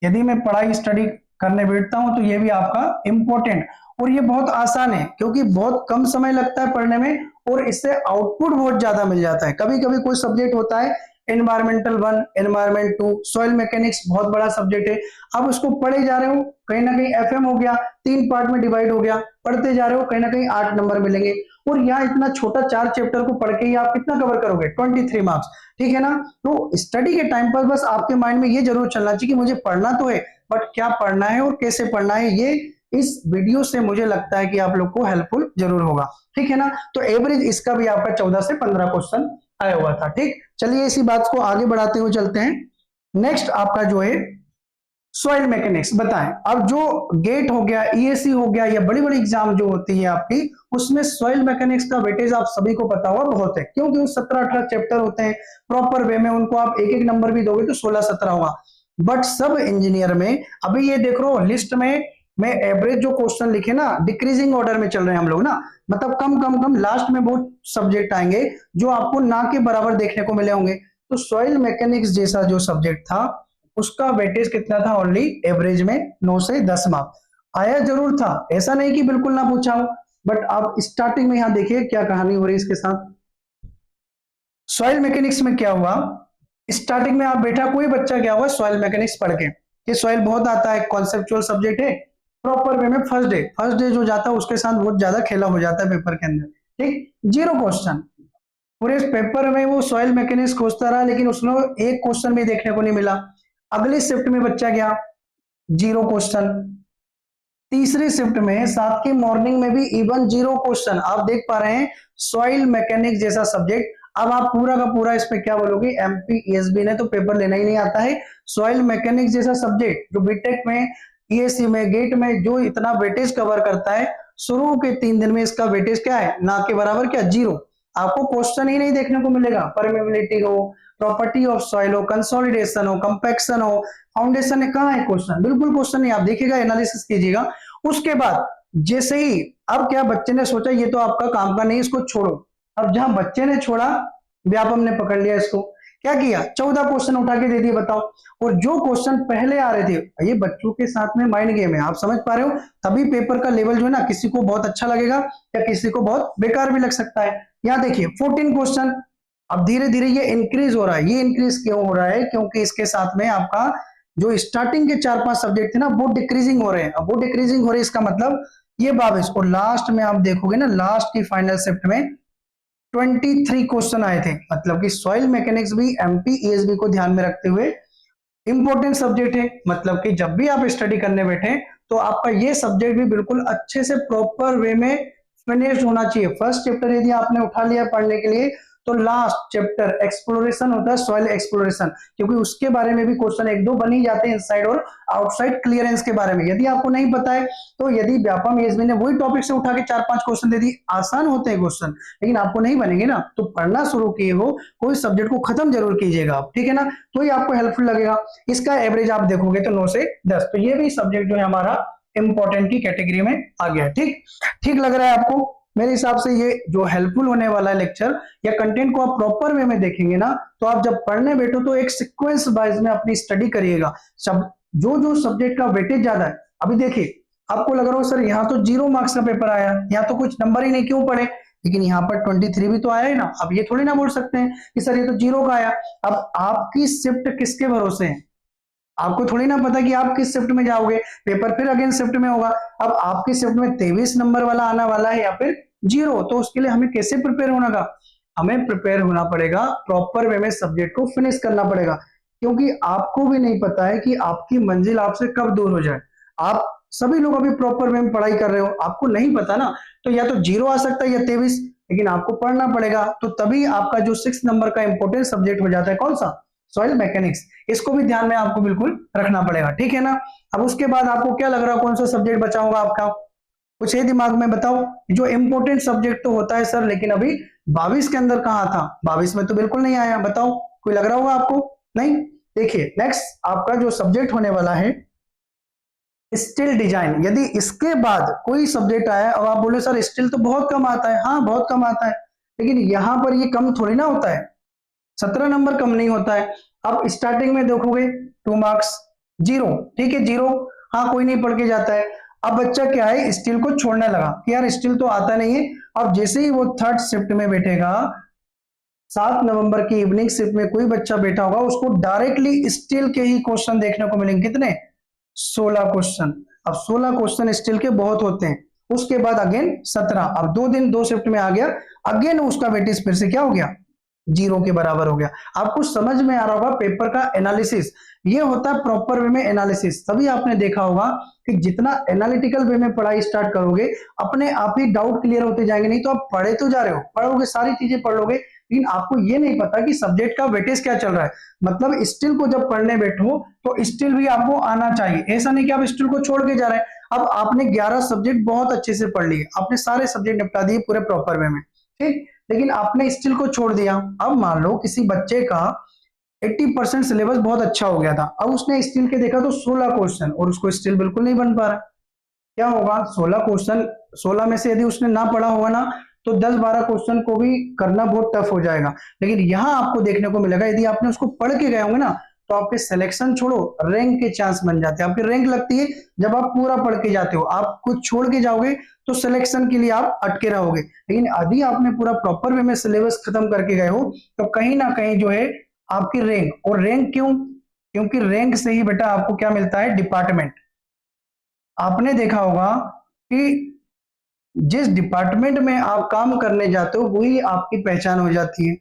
यदि मैं पढ़ाई स्टडी करने बैठता हूं तो ये भी आपका इंपॉर्टेंट, और ये बहुत आसान है क्योंकि बहुत कम समय लगता है पढ़ने में और इससे आउटपुट बहुत ज्यादा मिल जाता है। कभी कभी कोई सब्जेक्ट होता है एनवायरमेंटल 1, एनवायरमेंट 2, सॉइल मैकेनिक्स बहुत बड़ा सब्जेक्ट है, अब उसको पढ़े जा रहे हो, कहीं ना कहीं एफएम हो गया, 3 पार्ट में डिवाइड हो गया, पढ़ते जा रहे हो, कहीं ना कहीं 8 नंबर मिलेंगे। और यहाँ इतना छोटा 4 चैप्टर को पढ़ के ही आप कितना कवर करोगे, 23 मार्क्स। ठीक है ना, तो स्टडी के टाइम पर बस आपके माइंड में ये जरूर चलना चाहिए कि मुझे पढ़ना तो है बट क्या पढ़ना है और कैसे पढ़ना है। ये इस वीडियो से मुझे लगता है कि आप लोग को हेल्पफुल जरूर होगा। ठीक है ना, तो एवरेज इसका भी आपका 14 से 15 क्वेश्चन आया हुआ था। ठीक, चलिए इसी बात को आगे बढ़ाते हुए चलते हैं। नेक्स्ट आपका जो है सॉइल मैकेनिक्स, बताएं। अब जो गेट हो गया, ईएसी हो गया, या बड़ी बड़ी एग्जाम जो होती है आपकी, उसमें सॉइल मैकेनिक्स का वेटेज आप सभी को पता होगा बहुत है, क्योंकि 17-18 चैप्टर होते हैं प्रॉपर वे में, उनको आप एक एक नंबर भी दोगे तो 16-17 होगा। बट सब इंजीनियर में अभी ये देख लो लिस्ट में मैं एवरेज जो क्वेश्चन लिखे ना डिक्रीजिंग ऑर्डर में चल रहे हैं हम लोग ना, मतलब कम कम कम, लास्ट में बहुत सब्जेक्ट आएंगे जो आपको ना के बराबर देखने को मिले होंगे। तो सॉइल मैकेनिक्स जैसा जो सब्जेक्ट था उसका वेटेज कितना था, ओनली एवरेज में 9 से 10 मार्क्स आया जरूर था, ऐसा नहीं कि बिल्कुल ना पूछा हो। बट आप स्टार्टिंग में यहां देखिए क्या कहानी हो रही है इसके साथ। सॉइल मैकेनिक्स में क्या हुआ, स्टार्टिंग में आप बैठा कोई बच्चा क्या हुआ सॉइल मैकेनिक्स पढ़ के कि सॉइल बहुत आता है, कॉन्सेप्चुअल सब्जेक्ट है, प्रॉपर वे में फर्स्ट डे जो जाता है उसके साथ बहुत ज्यादा खेला हो जाता है पेपर के अंदर। ठीक, 0 क्वेश्चन पूरे पेपर में वो सॉइल मैकेनिक्स खोजता रहा लेकिन उसने एक क्वेश्चन भी देखने को नहीं मिला। अगली शिफ्ट में बच्चा गया, 0 क्वेश्चन, तीसरी शिफ्ट में सात की मॉर्निंग में भी इवन 0 क्वेश्चन आप देख पा रहे हैं। सॉइल मैकेनिक्स जैसा सब्जेक्ट, अब आप पूरा का पूरा इस पे क्या बोलोगे, एमपीईएसबी ने तो पेपर लेना ही नहीं आता है। सॉइल मैकेनिक्स जैसा सब्जेक्ट जो बीटेक में, ईएससी में, गेट में जो इतना वेटेज कवर करता है, शुरू के 3 दिन में इसका वेटेज क्या है, ना के बराबर क्या, 0। आपको क्वेश्चन ही नहीं देखने को मिलेगा। परमेबिलिटी हो, प्रॉपर्टी ऑफ सॉइल हो, कंसोलिडेशन हो, कंपैक्शन हो, फाउंडेशन है, कहाँ है क्वेश्चन, बिल्कुल क्वेश्चन नहीं। आप देखिएगा, एनालिसिस कीजिएगा। उसके बाद जैसे ही अब क्या बच्चे ने सोचा ये तो आपका काम का नहीं, इसको छोड़ो। अब जहां बच्चे ने छोड़ा, व्यापम ने पकड़ लिया इसको, क्या किया, 14 क्वेश्चन उठा के दे दिए, बताओ। और जो क्वेश्चन पहले आ रहे थे, ये बच्चों के साथ में माइंड गेम है, आप समझ पा रहे हो। तभी पेपर का लेवल जो है ना, किसी को बहुत अच्छा लगेगा या किसी को बहुत बेकार भी लग सकता है। यहाँ देखिए 14 क्वेश्चन। अब धीरे धीरे ये इंक्रीज हो रहा है। ये इंक्रीज क्यों हो रहा है, क्योंकि इसके साथ में आपका जो स्टार्टिंग के 4-5 सब्जेक्ट थे ना, वो डिक्रीजिंग हो रहे हैं। अब वो डिक्रीजिंग हो रहे हैं, इसका मतलब ये 22, और लास्ट में आप देखोगे ना, लास्ट की फाइनल शिफ्ट में 23 क्वेश्चन आए थे। मतलब कि सॉइल मैकेनिक्स भी एमपीईएसबी को ध्यान में रखते हुए इंपॉर्टेंट सब्जेक्ट है। मतलब कि जब भी आप स्टडी करने बैठे तो आपका ये सब्जेक्ट भी बिल्कुल अच्छे से प्रॉपर वे में फिनिश होना चाहिए। फर्स्ट चैप्टर यदि आपने उठा लिया पढ़ने के लिए, तो लास्ट चैप्टर एक्सप्लोरेशन होता है, सॉइल एक्सप्लोरेशन, क्योंकि उसके बारे में भी क्वेश्चन एक दो बन ही जाते हैं, इनसाइड और आउटसाइड क्लियरेंस के बारे में। यदि आपको नहीं पता है तो यदि व्यापम एएसबी ने वही टॉपिक से उठा के 4-5 क्वेश्चन दे दी, आसान होते हैं क्वेश्चन, लेकिन आपको नहीं बनेंगे ना, तो पढ़ना शुरू किए हो, कोई सब्जेक्ट को खत्म जरूर कीजिएगा आप, ठीक है ना, तो ये आपको हेल्पफुल लगेगा। इसका एवरेज आप देखोगे तो 9 से 10, तो ये भी सब्जेक्ट जो है हमारा इंपॉर्टेंट की कैटेगरी में आ गया। ठीक ठीक लग रहा है आपको। मेरे हिसाब से ये जो हेल्पफुल होने वाला है लेक्चर या कंटेंट को आप प्रॉपर वे में देखेंगे ना, तो आप जब पढ़ने बैठो तो एक सीक्वेंस वाइज में अपनी स्टडी करिएगा। सब जो जो सब्जेक्ट का वेटेज ज्यादा है, अभी देखिए आपको लग रहा हो सर यहाँ तो 0 मार्क्स का पेपर आया, यहाँ तो कुछ नंबर ही नहीं, क्यों पढ़े, लेकिन यहाँ पर 23 भी तो आया है ना। अब ये थोड़ी ना बोल सकते हैं कि सर ये तो 0 का आया। अब आपकी शिफ्ट किसके भरोसे है, आपको थोड़ी ना पता कि आप किस शिफ्ट में जाओगे, पेपर फिर अगेन शिफ्ट में होगा। अब आपकी शिफ्ट में 23 नंबर वाला आने वाला है या फिर 0, तो उसके लिए हमें कैसे प्रिपेयर होना का, हमें प्रिपेयर होना पड़ेगा, प्रॉपर वे में सब्जेक्ट को फिनिश करना पड़ेगा। क्योंकि आपको भी नहीं पता है कि आपकी मंजिल आपसे कब दूर हो जाए। आप सभी लोग अभी प्रॉपर वे में पढ़ाई कर रहे हो, आपको नहीं पता ना, तो या तो 0 आ सकता है या 23, लेकिन आपको पढ़ना पड़ेगा। तो तभी आपका जो 6 नंबर का इंपॉर्टेंट सब्जेक्ट हो जाता है, कौन सा, सॉइल मैकेनिक्स, इसको भी ध्यान में आपको बिल्कुल रखना पड़ेगा, ठीक है ना। अब उसके बाद आपको क्या लग रहा है, कौन सा सब्जेक्ट बचा होगा आपका, कुछ है दिमाग में, बताओ। जो इंपॉर्टेंट सब्जेक्ट तो होता है सर, लेकिन अभी 22 के अंदर कहाँ था, 22 में तो बिल्कुल नहीं आया, बताओ, कोई लग रहा होगा आपको, नहीं। देखिए नेक्स्ट आपका जो सब्जेक्ट होने वाला है स्टील डिजाइन। यदि इसके बाद कोई सब्जेक्ट आया, अब आप बोले सर स्टील तो बहुत कम आता है, हाँ बहुत कम आता है, लेकिन यहां पर ये कम थोड़ी ना होता है, 17 नंबर कम नहीं होता है। अब स्टार्टिंग में देखोगे 2 मार्क्स, 0, ठीक है 0, हाँ कोई नहीं पढ़ के जाता है। अब बच्चा क्या है, स्टील को छोड़ने लगा कि यार स्टील तो आता नहीं है। अब जैसे ही वो थर्ड शिफ्ट में बैठेगा, 7 नवंबर की इवनिंग शिफ्ट में कोई बच्चा बैठा होगा, उसको डायरेक्टली स्टील के ही क्वेश्चन देखने को मिलेंगे, कितने, 16 क्वेश्चन। अब 16 क्वेश्चन स्टील के बहुत होते हैं। उसके बाद अगेन 17, अब 2 दिन 2 शिफ्ट में आ गया, अगेन उसका वेटेज फिर से क्या हो गया, 0 के बराबर हो गया। आपको समझ में आ रहा होगा पेपर का एनालिसिस, ये होता है प्रॉपर वे में एनालिसिस। तभी आपने देखा होगा कि जितना एनालिटिकल वे में पढ़ाई स्टार्ट करोगे, अपने आप ही डाउट क्लियर होते जाएंगे। नहीं तो आप पढ़े तो जा रहे हो, पढ़ोगे सारी चीजें पढ़ लोगे, लेकिन आपको ये नहीं पता कि सब्जेक्ट का वेटेज क्या चल रहा है। मतलब स्टिल को जब पढ़ने बैठो तो स्टिल भी आपको आना चाहिए, ऐसा नहीं कि आप स्टिल को छोड़ के जा रहे हैं। अब आपने 11 सब्जेक्ट बहुत अच्छे से पढ़ लिए, आपने सारे सब्जेक्ट निपटा दिए पूरे प्रॉपर वे में, ठीक, लेकिन आपने स्टिल को छोड़ दिया। अब मान लो किसी बच्चे का 80% सिलेबस बहुत अच्छा हो गया था, अब उसने स्टिल के देखा तो 16 क्वेश्चन, और उसको स्टिल बिल्कुल नहीं बन पा रहा, क्या होगा, 16 क्वेश्चन, 16 में से यदि उसने ना पढ़ा होगा ना, तो 10-12 क्वेश्चन को भी करना बहुत टफ हो जाएगा। लेकिन यहां आपको देखने को मिलेगा, यदि आपने उसको पढ़ के गए होंगे ना, तो आपके सिलेक्शन छोड़ो, रैंक के चांस बन जाते हैं। आपकी रैंक लगती है जब आप पूरा पढ़ के जाते हो, आप कुछ छोड़ के जाओगे तो सिलेक्शन के लिए आप अटके रहोगे। लेकिन यदि आपने पूरा प्रॉपर वे में सिलेबस खत्म करके गए हो, तो कहीं ना कहीं जो है आपकी रैंक, और रैंक क्यों, क्योंकि रैंक से ही बेटा आपको क्या मिलता है, डिपार्टमेंट। आपने देखा होगा कि जिस डिपार्टमेंट में आप काम करने जाते हो वही आपकी पहचान हो जाती है।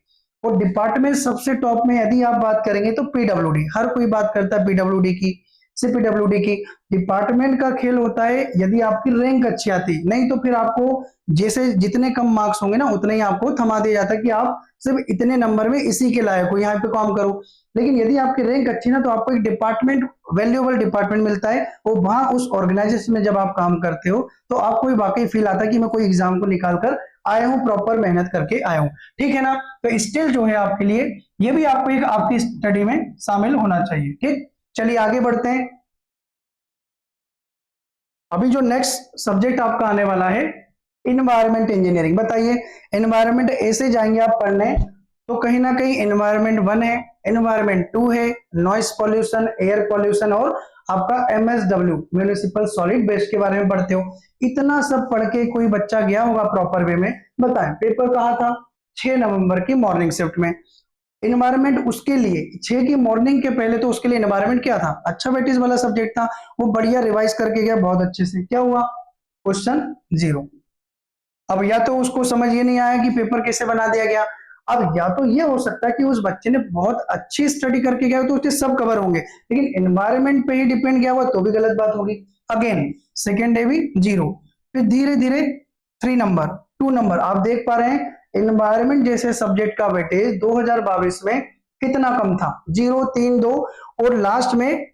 और डिपार्टमेंट सबसे टॉप में यदि आप बात करेंगे तो पीडब्ल्यूडी, हर कोई बात करता है पीडब्ल्यूडी की। CPWD की। डिपार्टमेंट का खेल होता है यदि आपकी रैंक अच्छी आती, नहीं तो फिर आपको जैसे जितने कम मार्क्स होंगे ना उतने ही आपको थमा दिया जाता है कि आप सिर्फ इतने नंबर में इसी के लायक हो, यहाँ पे काम करो। लेकिन यदि आपकी रैंक अच्छी ना तो आपको एक डिपार्टमेंट, वैल्यूएबल डिपार्टमेंट मिलता है, और वहां उस ऑर्गेनाइजेशन में जब आप काम करते हो तो आपको वाकई फील आता है कि मैं कोई एग्जाम को निकाल कर आया हूँ, प्रॉपर मेहनत करके आया हूँ। ठीक है ना, तो स्टिल जो है आपके लिए ये भी आपको एक आपकी स्टडी में शामिल होना चाहिए। ठीक, चलिए आगे बढ़ते हैं। अभी जो नेक्स्ट सब्जेक्ट आपका आने वाला है इन्वायरमेंट इंजीनियरिंग। बताइए, इन्वायरमेंट ऐसे जाएंगे आप पढ़ने तो कहीं ना कहीं इन्वायरमेंट 1 है, इन्वायरमेंट 2 है, नॉइस पॉल्यूशन, एयर पॉल्यूशन, और आपका MSW म्यूनिसिपल सॉलिड वेस्ट के बारे में पढ़ते हो। इतना सब पढ़ के कोई बच्चा गया होगा प्रॉपर वे में? बताएं, पेपर कहाँ था? 6 नवंबर की मॉर्निंग शिफ्ट में। इन्वायरमेंट उसके लिए 6 की मॉर्निंग के पहले तो उसके लिए इन्वायरमेंट क्या था? अच्छा वेटेज वाला सब्जेक्ट था, वो बढ़िया रिवाइज करके गया बहुत अच्छे से। क्या हुआ? क्वेश्चन 0। अब या तो उसको समझ ये नहीं आया कि पेपर कैसे बना दिया गया, अब या तो ये हो सकता है कि उस बच्चे ने बहुत अच्छी स्टडी करके गया तो उसके सब कवर होंगे, लेकिन एनवायरनमेंट पे ही डिपेंड गया हुआ तो भी गलत बात होगी। अगेन सेकेंड डे भी 0, फिर धीरे धीरे 3 नंबर 2 नंबर। आप देख पा रहे हैं एनवायरनमेंट जैसे सब्जेक्ट का वेटेज 2022 में कितना कम था, 0 3 2, और लास्ट में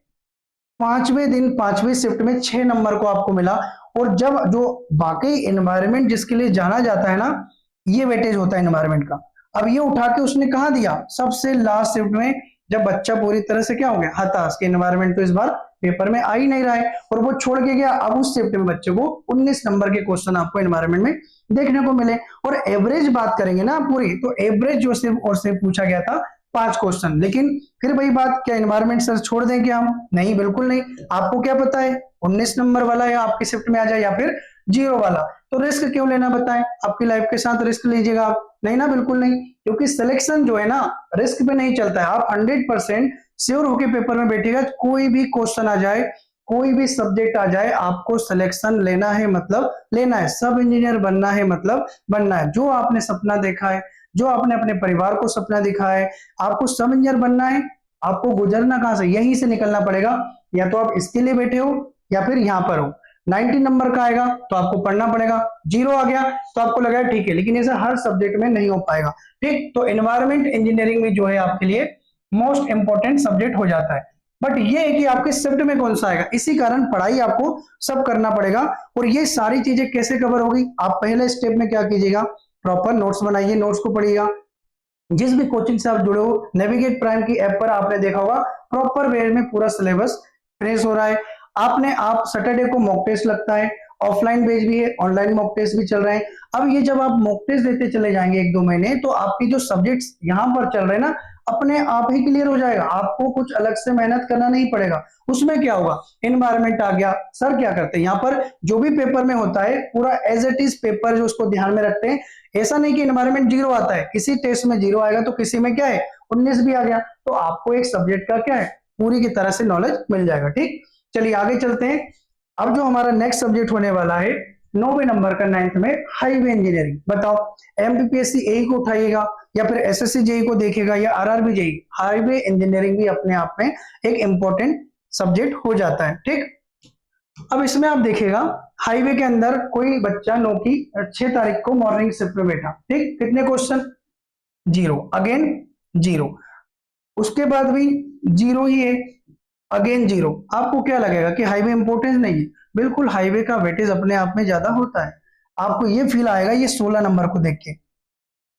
5वें दिन 5वीं शिफ्ट में 6 नंबर को आपको मिला। और जब जो वाकई एनवायरनमेंट जिसके लिए जाना जाता है ना, ये वेटेज होता है एनवायरनमेंट का। अब ये उठा के उसने कहा दिया सबसे लास्ट शिफ्ट में, जब बच्चा पूरी तरह से क्या हो गया, हताश के एनवायरनमेंट तो इस बार पेपर में आ ही नहीं रहा है, और वो छोड़ के गया। अब उस शिफ्ट में बच्चे को 19 नंबर के क्वेश्चन आपको एनवायरनमेंट में देखने को मिले। और एवरेज बात करेंगे ना पूरी, तो एवरेज जो सिर्फ और सिर्फ पूछा गया था 5 क्वेश्चन। लेकिन फिर वही बात, क्या एनवायरनमेंट सर छोड़ दें क्या हम? नहीं, बिल्कुल नहीं। आपको क्या पता है 19 नंबर वाला या आपकी शिफ्ट में आ जाए या फिर 0 वाला, तो रिस्क क्यों लेना? बताएं, आपकी लाइफ के साथ रिस्क लीजिएगा आप? नहीं ना, बिल्कुल नहीं। क्योंकि सिलेक्शन जो है ना रिस्क पे नहीं चलता है। आप 100% श्योर होके पेपर में बैठिएगा, कोई भी क्वेश्चन आ जाए, कोई भी सब्जेक्ट आ जाए, आपको सिलेक्शन लेना है मतलब लेना है। सब इंजीनियर बनना है मतलब बनना है। जो आपने सपना देखा है, जो आपने अपने परिवार को सपना दिखा है, आपको सब इंजीनियर बनना है। आपको गुजरना कहां से? यहीं से निकलना पड़ेगा। या तो आप इसके लिए बैठे हो या फिर यहां पर हो। 90 नंबर का आएगा तो आपको पढ़ना पड़ेगा, 0 आ गया तो आपको लगा ठीक है, लेकिन ऐसा हर सब्जेक्ट में नहीं हो पाएगा। ठीक, तो एनवायरमेंट इंजीनियरिंग में जो है आपके लिए मोस्ट इंपॉर्टेंट सब्जेक्ट हो जाता है। बट ये है कि आपके शिफ्ट में कौन सा आएगा, इसी कारण पढ़ाई आपको सब करना पड़ेगा। और ये सारी चीजें कैसे कवर होगी? आप पहले स्टेप में क्या कीजिएगा, प्रॉपर नोट्स बनाइए, नोट्स को पढ़िएगा। जिस भी कोचिंग से आप जुड़े हो, नेविगेट प्राइम की ऐप पर आपने देखा होगा प्रॉपर वे में पूरा सिलेबस फिनिश हो रहा है। आपने आप सैटरडे को मॉक टेस्ट लगता है, ऑफलाइन बेच भी है, ऑनलाइन मॉक टेस्ट भी चल रहे हैं। अब ये जब आप मॉक टेस्ट देते चले जाएंगे 1-2 महीने, तो आपकी जो सब्जेक्ट्स यहाँ पर चल रहे हैं ना, अपने आप ही क्लियर हो जाएगा। आपको कुछ अलग से मेहनत करना नहीं पड़ेगा। उसमें क्या होगा, एनवायरमेंट आ गया, सर क्या करते हैं यहाँ पर जो भी पेपर में होता है पूरा एज इट इज पेपर जो उसको ध्यान में रखते हैं। ऐसा नहीं कि एनवायरमेंट 0 आता है, किसी टेस्ट में 0 आएगा तो किसी में क्या है 19 भी आ गया, तो आपको एक सब्जेक्ट का क्या है पूरी की तरह से नॉलेज मिल जाएगा। ठीक, चलिए आगे चलते हैं। अब जो हमारा नेक्स्ट सब्जेक्ट होने वाला है 9वें नंबर का 9th में, हाईवे इंजीनियरिंग। बताओ, एमपीपीएससी एई को उठाइएगा या फिर एसएससी जेई को देखेगा या आरआरबी जेई, हाईवे इंजीनियरिंग भी अपने आप में एक इंपॉर्टेंट सब्जेक्ट हो जाता है। ठीक, अब इसमें आप देखिएगा हाईवे के अंदर कोई बच्चा 9 की 6 तारीख को मॉर्निंग शिफ्ट में बैठा, ठीक, कितने क्वेश्चन? 0, अगेन 0, उसके बाद भी 0 ही है, अगेन 0। आपको क्या लगेगा कि हाईवे इंपॉर्टेंस नहीं है? बिल्कुल, हाईवे का वेटेज अपने आप में ज्यादा होता है। आपको ये फील आएगा ये 16 नंबर को देख के,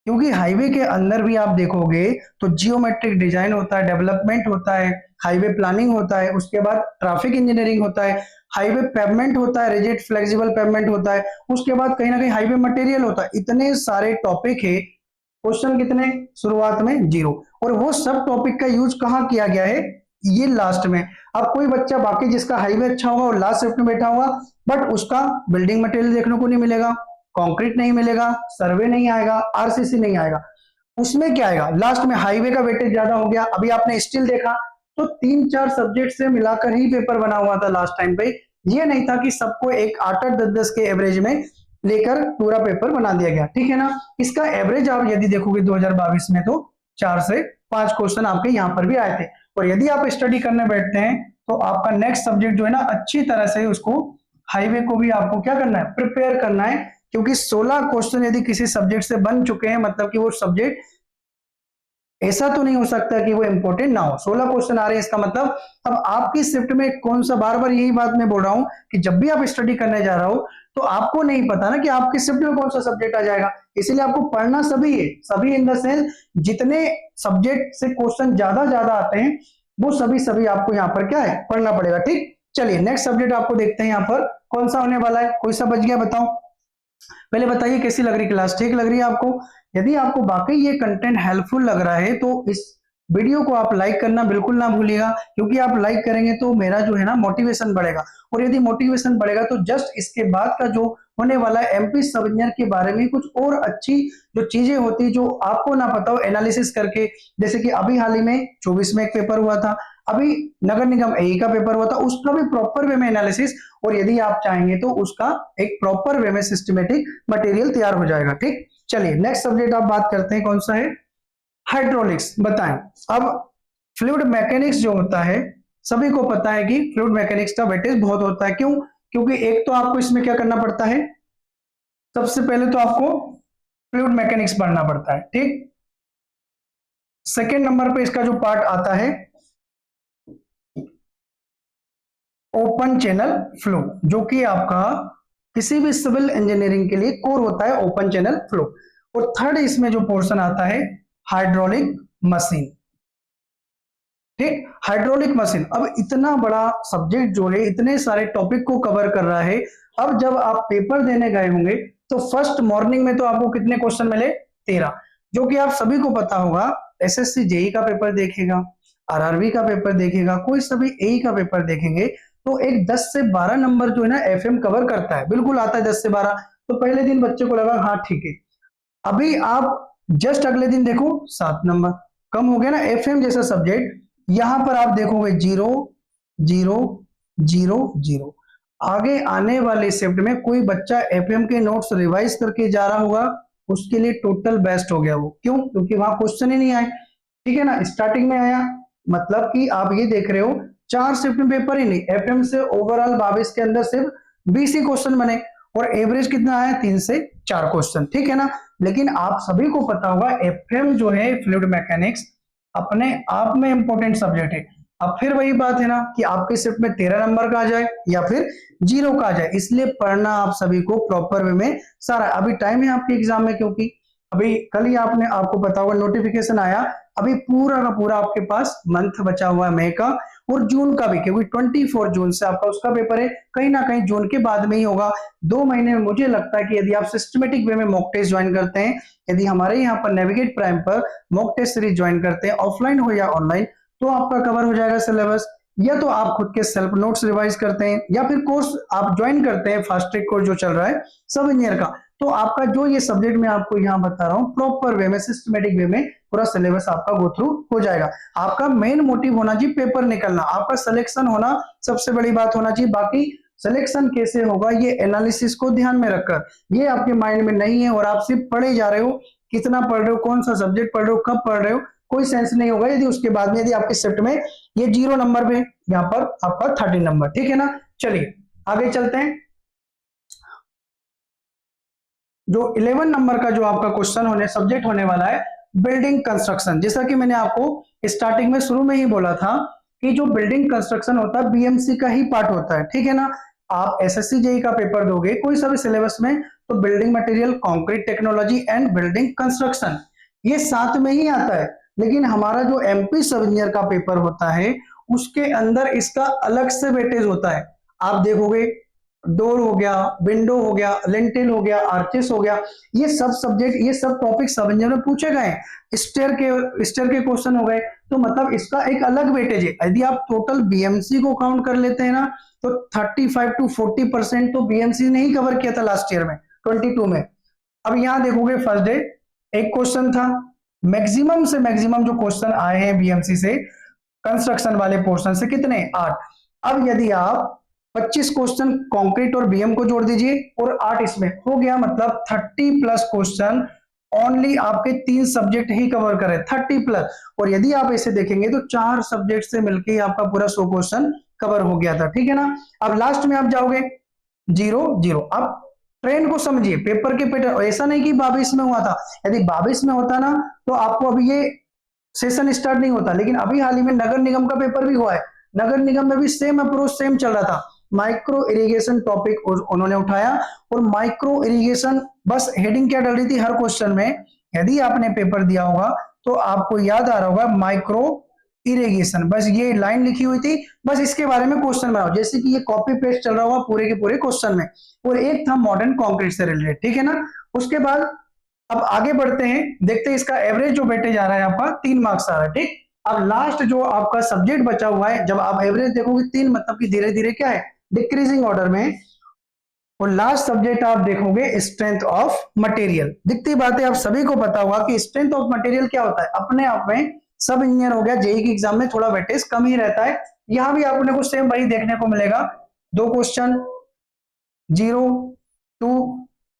क्योंकि हाईवे के अंदर भी आप देखोगे तो जियोमेट्रिक डिजाइन होता है, डेवलपमेंट होता है, हाईवे प्लानिंग होता है, उसके बाद ट्रैफिक इंजीनियरिंग होता है, हाईवे पेवमेंट होता है, रिजिड फ्लेक्सिबल पेवमेंट होता है, उसके बाद कहीं ना कहीं हाईवे मटेरियल होता है। इतने सारे टॉपिक है, क्वेश्चन कितने? शुरुआत में 0। और वो सब टॉपिक का यूज कहाँ किया गया है? ये लास्ट में। अब कोई बच्चा बाकी जिसका हाईवे अच्छा होगा और लास्ट शिफ्ट में बैठा होगा, बट उसका बिल्डिंग मटेरियल देखने को नहीं मिलेगा, कंक्रीट नहीं मिलेगा, सर्वे नहीं आएगा, आरसीसी नहीं आएगा। उसमें क्या आएगा? लास्ट में हाईवे का वेटेज ज्यादा हो गया। अभी आपने स्टिल देखा तो 3-4 सब्जेक्ट से मिलाकर ही पेपर बना हुआ था लास्ट टाइम पे। ये नहीं था कि सबको एक 8-8 10-10 के एवरेज में लेकर पूरा पेपर बना दिया गया। ठीक है ना, इसका एवरेज आप यदि देखोगे 2022 में तो 4 से 5 क्वेश्चन आपके यहाँ पर भी आए थे। और यदि आप स्टडी करने बैठते हैं तो आपका नेक्स्ट सब्जेक्ट जो है ना अच्छी तरह से उसको हाईवे को भी आपको क्या करना है, प्रिपेयर करना है, क्योंकि 16 क्वेश्चन यदि किसी सब्जेक्ट से बन चुके हैं मतलब कि वो सब्जेक्ट ऐसा तो नहीं हो सकता कि वो इंपॉर्टेंट ना हो। 16 क्वेश्चन आ रहे हैं इसका मतलब अब आपकी शिफ्ट में कौन सा, बार बार यही बात मैं बोल रहा हूं कि जब भी आप स्टडी करने जा रहा हो तो आपको नहीं पता ना कि आपकी शिफ्ट में कौन सा सब्जेक्ट आ जाएगा, इसीलिए आपको पढ़ना सभी है, सभी इन द सेंस जितने सब्जेक्ट से क्वेश्चन ज्यादा ज्यादा आते हैं वो सभी सभी आपको यहाँ पर क्या है, पढ़ना पड़ेगा। ठीक, चलिए नेक्स्ट सब्जेक्ट आपको देखते हैं यहाँ पर कौन सा होने वाला है, कोई सा बच गया बताओ। पहले बताइए कैसी लग रही क्लास, ठीक लग रही है आपको? यदि आपको वाकई ये कंटेंट हेल्पफुल लग रहा है तो इस वीडियो को आप लाइक करना बिल्कुल ना भूलिएगा, क्योंकि आप लाइक करेंगे तो मेरा जो है ना मोटिवेशन बढ़ेगा, और यदि मोटिवेशन बढ़ेगा तो जस्ट इसके बाद का जो होने वाला है एमपी सब इंजीनियर के बारे में कुछ और अच्छी जो चीजें होती जो आपको ना पता हो एनालिसिस करके, जैसे कि अभी हाल ही में 24 में एक पेपर हुआ था, अभी नगर निगम एई का पेपर हुआ था, उसका भी प्रॉपर वे में एनालिसिस, और यदि आप चाहेंगे तो उसका एक प्रॉपर वे में सिस्टमेटिक मटेरियल तैयार हो जाएगा। ठीक, चलिए नेक्स्ट सब्जेक्ट आप बात करते हैं कौन सा है, हाइड्रोलिक्स। बताएं अब फ्लूइड मैकेनिक्स जो होता है सभी को पता है कि फ्लूइड मैकेनिक्स का वेटेज बहुत होता है, क्यों? क्योंकि एक तो आपको इसमें क्या करना पड़ता है, सबसे पहले तो आपको फ्लूइड मैकेनिक्स पढ़ना पड़ता है। ठीक, सेकेंड नंबर पे इसका जो पार्ट आता है ओपन चैनल फ्लो, जो कि आपका किसी भी सिविल इंजीनियरिंग के लिए कोर होता है ओपन चैनल फ्लो, और थर्ड इसमें जो पोर्शन आता है हाइड्रोलिक मशीन। ठीक, हाइड्रोलिक मशीन। अब इतना बड़ा सब्जेक्ट जो है इतने सारे टॉपिक को कवर कर रहा है, अब जब आप पेपर देने गए होंगे तो फर्स्ट मॉर्निंग में तो आपको कितने क्वेश्चन मिले, 13, जो कि आप सभी को पता होगा एसएससी जेई का पेपर देखेगा, आरआरबी का पेपर देखेगा, कोई सभी एई का पेपर देखेंगे तो एक 10 से 12 नंबर जो है ना एफएम कवर करता है, बिल्कुल आता है 10 से 12। तो पहले दिन बच्चे को लगा हाँ ठीक है, अभी आप जस्ट अगले दिन देखो 7 नंबर कम हो गया ना एफएम जैसा सब्जेक्ट, यहां पर आप देखोगे 0 0 0 0। आगे आने वाले शिफ्ट में कोई बच्चा एफएम के नोट्स रिवाइज करके जा रहा होगा उसके लिए टोटल बेस्ट हो गया वो, क्यों? क्योंकि वहां क्वेश्चन ही नहीं आए। ठीक है ना, स्टार्टिंग में आया, मतलब कि आप ये देख रहे हो 4 शिफ्ट में पेपर ही नहीं, एफएम से ओवरऑल 22 के अंदर सिर्फ 20 ही क्वेश्चन बने, और एवरेज कितना आया, 3 से 4 क्वेश्चन। ठीक है ना, लेकिन आप सभी को पता होगा एफएम जो है फ्लूइड मैकेनिक्स अपने आप में इंपॉर्टेंट सब्जेक्ट है। अब फिर वही बात है ना कि आपके शिफ्ट में 13 नंबर का आ जाए या फिर 0 का आ जाए, इसलिए पढ़ना आप सभी को प्रॉपर वे में सारा। अभी टाइम है आपके एग्जाम में, क्योंकि अभी कल ही आपको पता होगा नोटिफिकेशन आया, अभी पूरा का पूरा आपके पास मंथ बचा हुआ है मई का, और जून का भी, क्योंकि 24 जून से आपका उसका पेपर है, कहीं ना कहीं जून के बाद में ही होगा। 2 महीने में मुझे लगता है कि यदि आप सिस्टमेटिक वे में मॉक टेस्ट ज्वाइन करते हैं, यदि हमारे यहाँ पर नेविगेट प्राइम पर मॉक टेस्ट सीरीज ज्वाइन करते हैं ऑफलाइन हो या ऑनलाइन, तो आपका कवर हो जाएगा सिलेबस। या तो आप खुद के सेल्फ नोट्स रिवाइज करते हैं या फिर कोर्स आप ज्वाइन करते हैं फास्ट ट्रैक कोर्स जो चल रहा है सब इंजीनियर का, तो आपका जो ये सब्जेक्ट मैं आपको यहाँ बता रहा हूँ प्रॉपर वे में सिस्टमेटिक वे में पूरा सिलेबस आपका गो थ्रू हो जाएगा। आपका मेन मोटिव होना चाहिए पेपर निकलना, आपका सिलेक्शन होना सबसे बड़ी बात होना चाहिए। बाकी सिलेक्शन कैसे होगा ये एनालिसिस को ध्यान में रखकर, ये आपके माइंड में नहीं है और आप सिर्फ पढ़े जा रहे हो, कितना पढ़ रहे हो, कौन सा सब्जेक्ट पढ़ रहे हो, कब पढ़ रहे हो, कोई सेंस नहीं होगा यदि उसके बाद में यदि आपके शिफ्ट में ये 0 नंबर पे यहाँ पर आपका 13 नंबर। ठीक है ना, चलिए आगे चलते हैं। जो 11 नंबर का जो आपका क्वेश्चन होने सब्जेक्ट होने वाला है बिल्डिंग कंस्ट्रक्शन, जैसा कि मैंने आपको स्टार्टिंग में शुरू में ही बोला था कि जो बिल्डिंग कंस्ट्रक्शन होता है बीएमसी का ही पार्ट होता है। ठीक है ना, आप एसएससी जेई का पेपर दोगे कोई सा भी सिलेबस में तो building material, concrete technology and building construction ये साथ में ही आता है, लेकिन हमारा जो एमपी सब इंजीनियर का पेपर होता है उसके अंदर इसका अलग से वेटेज होता है। आप देखोगे डोर हो गया, विंडो हो गया, लेंटिल हो गया, आर्चेस हो गया, ये सब सब्जेक्ट, ये सब टॉपिक सब इंजीनियर में पूछे गए। स्टेयर के क्वेश्चन हो गए, तो मतलब इसका एक अलग वेटेज है। यदि आप टोटल बीएमसी को काउंट कर लेते हैं ना तो 35 to 40% तो बीएमसी ने ही कवर किया था लास्ट ईयर में 22 में। अब यहां देखोगे फर्स्ट डे एक क्वेश्चन था, मैक्सिमम से मैक्सिमम जो क्वेश्चन आए हैं बीएमसी से कंस्ट्रक्शन वाले पोर्शन से कितने, 8। अब यदि आप 25 क्वेश्चन कंक्रीट और बीएम को जोड़ दीजिए और 8 इसमें हो गया, मतलब 30 प्लस क्वेश्चन ओनली आपके 3 सब्जेक्ट ही कवर करे, 30 प्लस। और यदि आप ऐसे देखेंगे तो 4 सब्जेक्ट से मिलकर आपका पूरा 100 क्वेश्चन कवर हो गया था, ठीक है ना। अब लास्ट में आप जाओगे 0 0। अब ट्रेंड को समझिए, पेपर के पैटर्न, ऐसा नहीं कि 22 में हुआ था, यदि 22 में होता ना तो आपको अभी ये सेशन स्टार्ट नहीं होता। लेकिन अभी हाल ही में नगर निगम का पेपर भी हुआ है, नगर निगम में भी सेम अप्रोच सेम चल रहा था, माइक्रो इरिगेशन टॉपिक उन्होंने उठाया। और माइक्रो इरिगेशन बस हेडिंग क्या डल रही थी हर क्वेश्चन में, यदि आपने पेपर दिया होगा तो आपको याद आ रहा होगा माइक्रो इरिगेशन, बस ये लाइन लिखी हुई थी, बस इसके बारे में क्वेश्चन बनाओ, जैसे कि ये कॉपी पेस्ट चल रहा होगा पूरे के पूरे क्वेश्चन में। और एक था मॉडर्न कॉन्क्रीट से रिलेटेड, ठीक है ना। उसके बाद अब आगे बढ़ते हैं, देखते हैं इसका एवरेज जो बैठे जा रहा है आपका 3 मार्क्स आ रहा है, ठीक। अब लास्ट जो आपका सब्जेक्ट बचा हुआ है, जब आप एवरेज देखोगे 3 मतलब कि धीरे धीरे क्या है डिक्रीजिंग ऑर्डर में। और लास्ट सब्जेक्ट आप देखोगे स्ट्रेंथ ऑफ मटेरियल। दिखती बात है, आप सभी को पता होगा कि स्ट्रेंथ ऑफ मटेरियल क्या होता है, अपने आप में सब इंजीनियर हो गया जेईई के एग्जाम में थोड़ा वेटेज कम ही रहता है। यहां भी आपने को सेम वही देखने को मिलेगा, 2 क्वेश्चन 0 2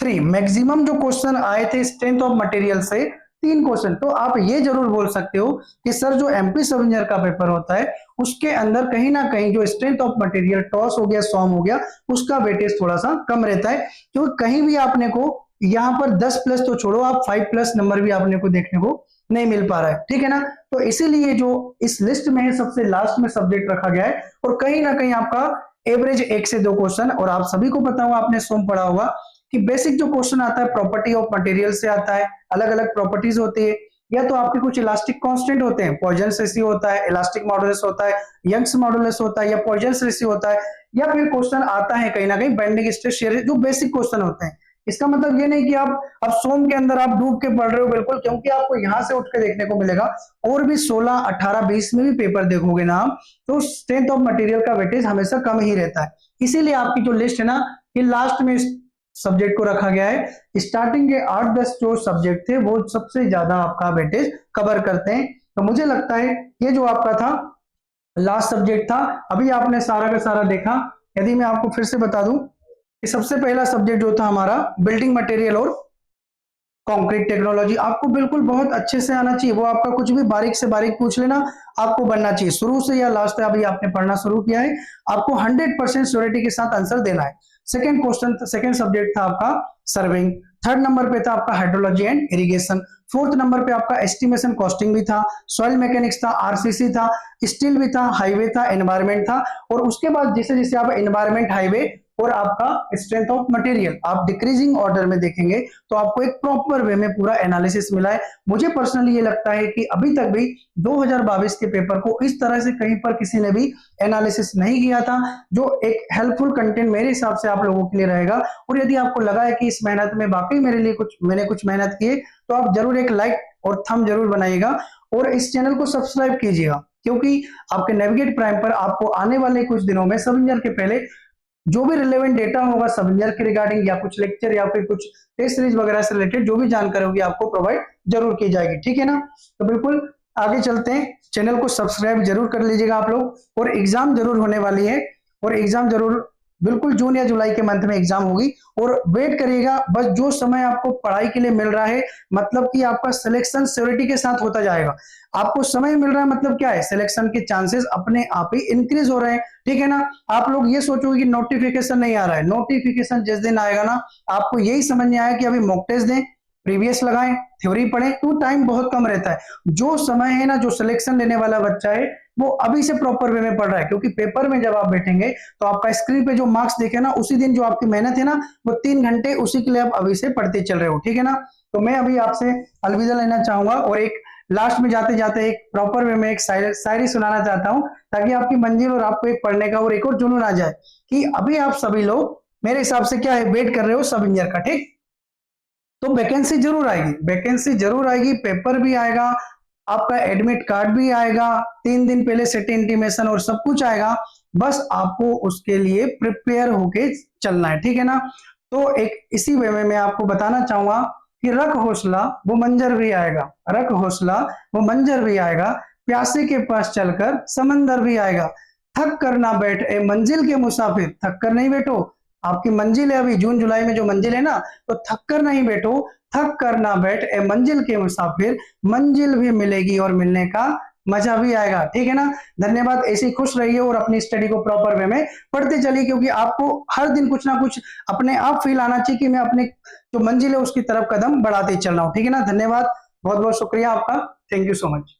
3, मैक्सिमम जो क्वेश्चन आए थे स्ट्रेंथ ऑफ मटेरियल से 3 क्वेश्चन। तो आप ये जरूर बोल सकते हो कि सर जो एमपी सब इंजीनियर का पेपर होता है उसके अंदर कहीं ना कहीं जो स्ट्रेंथ ऑफ मटेरियल टॉस हो गया सॉम हो गया उसका वेटेज थोड़ा सा कम रहता है, क्योंकि कहीं भी आपने को यहाँ पर 10 प्लस तो छोड़ो, आप 5 प्लस नंबर भी आपने को देखने को नहीं मिल पा रहा है, ठीक है ना। तो इसीलिए जो इस लिस्ट में है सबसे लास्ट में सब्जेक्ट रखा गया है। और कहीं ना कहीं आपका एवरेज 1 से 2 क्वेश्चन, और आप सभी को पता होगा, आपने सोम पढ़ा होगा कि बेसिक जो क्वेश्चन आता है प्रॉपर्टी ऑफ मटेरियल से आता है, अलग अलग प्रॉपर्टीज होती है, या तो आपके कुछ इलास्टिक कांस्टेंट होते हैं, पॉइजनस रेशियो होता है, इलास्टिक मॉडुलस होता है, यंग्स मॉडुलस होता है, या पॉइजनस रेशियो होता है, या फिर क्वेश्चन आता है कहीं ना कहीं बेंडिंग स्ट्रेस शेयर, जो बेसिक क्वेश्चन होते हैं। इसका मतलब ये नहीं कि आप अब सोम के अंदर आप डूब के पढ़ रहे हो, बिल्कुल, क्योंकि आपको यहां से उठ के देखने को मिलेगा और भी 16 18 20 में भी पेपर देखोगे ना आप, तो स्ट्रेंथ ऑफ मटेरियल का वेटेज हमेशा कम ही रहता है। इसीलिए आपकी जो लिस्ट है ना, ये लास्ट में सब्जेक्ट को रखा गया है। स्टार्टिंग के 8-10 जो सब्जेक्ट थे वो सबसे ज्यादा आपका वेटेज कवर करते हैं। तो मुझे लगता है ये जो आपका था लास्ट सब्जेक्ट था, अभी आपने सारा का सारा देखा। यदि मैं आपको फिर से बता दूं कि सबसे पहला सब्जेक्ट जो था हमारा बिल्डिंग मटेरियल और कंक्रीट टेक्नोलॉजी, आपको बिल्कुल बहुत अच्छे से आना चाहिए, वो आपका कुछ भी बारीक से बारीक पूछ लेना आपको बनना चाहिए, शुरू से या लास्ट तक अभी आपने पढ़ना शुरू किया है, आपको 100% श्योरिटी के साथ आंसर देना है। सेकंड क्वेश्चन, सेकंड सब्जेक्ट था आपका सर्विंग, थर्ड नंबर पे था आपका hydrology and irrigation, fourth number पे आपका एस्टिमेशन कॉस्टिंग भी था, सॉइल मैकेनिक्स था, आरसीसी था, स्टील भी था, हाईवे था, एनवायरमेंट था। और उसके बाद जैसे जैसे आप एनवायरमेंट, हाईवे और आपका स्ट्रेंथ ऑफ मटेरियल आप डिक्रीजिंग ऑर्डर में देखेंगे तो आपको एक प्रॉपर वे में पूरा एनालिसिस मिला है। मुझे पर्सनली ये लगता है कि अभी तक भी 2022 के पेपर को इस तरह से कहीं पर किसी ने भी एनालिसिस नहीं किया था, जो एक हेल्पफुल कंटेंट मेरे हिसाब से आप लोगों के लिए रहेगा। और यदि आपको लगा है कि इस मेहनत में वाकई मेरे लिए मैंने कुछ मेहनत की है, तो आप जरूर एक लाइक और थंब जरूर बनाइएगा और इस चैनल को सब्सक्राइब कीजिएगा, क्योंकि आपके नेविगेट प्राइम पर आपको आने वाले कुछ दिनों में सब इंजीनियर के पहले जो भी रिलेवेंट डेटा होगा सब इंजीनियर के रिगार्डिंग, या कुछ लेक्चर या फिर कुछ टेस्ट सीरीज वगैरह से रिलेटेड जो भी जानकारी होगी आपको प्रोवाइड जरूर की जाएगी, ठीक है ना। तो बिल्कुल आगे चलते हैं, चैनल को सब्सक्राइब जरूर कर लीजिएगा आप लोग। और एग्जाम जरूर होने वाली है, और एग्जाम जरूर बिल्कुल जून या जुलाई के मंथ में एग्जाम होगी, और वेट करिएगा। बस जो समय आपको पढ़ाई के लिए मिल रहा है, मतलब कि आपका सिलेक्शन श्योरिटी के साथ होता जाएगा। आपको समय मिल रहा है मतलब क्या है, सिलेक्शन के चांसेस अपने आप ही इंक्रीज हो रहे हैं, ठीक है ना। आप लोग ये सोचोगे कि नोटिफिकेशन नहीं आ रहा है, नोटिफिकेशन जिस दिन आएगा ना, आपको यही समझ में आया कि अभी मॉक टेस्ट दें, प्रीवियस लगाएं, थ्योरी पढ़ें, तो टाइम बहुत कम रहता है। जो समय है ना, जो सिलेक्शन लेने वाला बच्चा है वो अभी से प्रॉपर वे में पढ़ रहा है, क्योंकि पेपर में जब आप बैठेंगे तो आपका स्क्रीन पे जो मार्क्स देखे ना, उसी दिन जो आपकी मेहनत है ना वो 3 घंटे उसी के लिए आप अभी से पढ़ते चल रहे हो, ठीक है ना। तो मैं अभी आपसे अलविदा लेना चाहूंगा, और एक लास्ट में जाते जाते एक प्रॉपर वे में एक शायरी सुनाना चाहता हूं, ताकि आपकी मंजिल और आपको एक पढ़ने का और एक और जुनून आ जाए कि अभी आप सभी लोग मेरे हिसाब से क्या है वेट कर रहे हो सब इंजीनियर का, ठीक। तो वैकेंसी जरूर आएगी, वैकेंसी जरूर आएगी, पेपर भी आएगा, आपका एडमिट कार्ड भी आएगा, 3 दिन पहले सिटी इंटीमेशन और सब कुछ आएगा। बस आपको उसके लिए प्रिपेयर होके चलना है, ठीक है ना। तो एक इसी वे में मैं आपको बताना चाहूंगा कि रख हौसला वो मंजर भी आएगा, रख हौसला वो मंजर भी आएगा, प्यासे के पास चलकर समंदर भी आएगा, थक कर ना बैठ ए मंजिल के मुसाफिर, थक कर नहीं बैठो, आपकी मंजिल है अभी जून जुलाई में जो मंजिल है ना, तो थक कर नहीं बैठो, थक कर ना बैठ ए मंजिल के मुसाफिर, मंजिल भी मिलेगी और मिलने का मजा भी आएगा, ठीक है ना। धन्यवाद, ऐसे ही खुश रहिए और अपनी स्टडी को प्रॉपर वे में पढ़ते चलिए, क्योंकि आपको हर दिन कुछ ना कुछ अपने आप फील आना चाहिए कि मैं अपने जो मंजिल है उसकी तरफ कदम बढ़ाते ही चल रहा हूँ, ठीक है ना। धन्यवाद, बहुत बहुत शुक्रिया आपका, थैंक यू सो मच।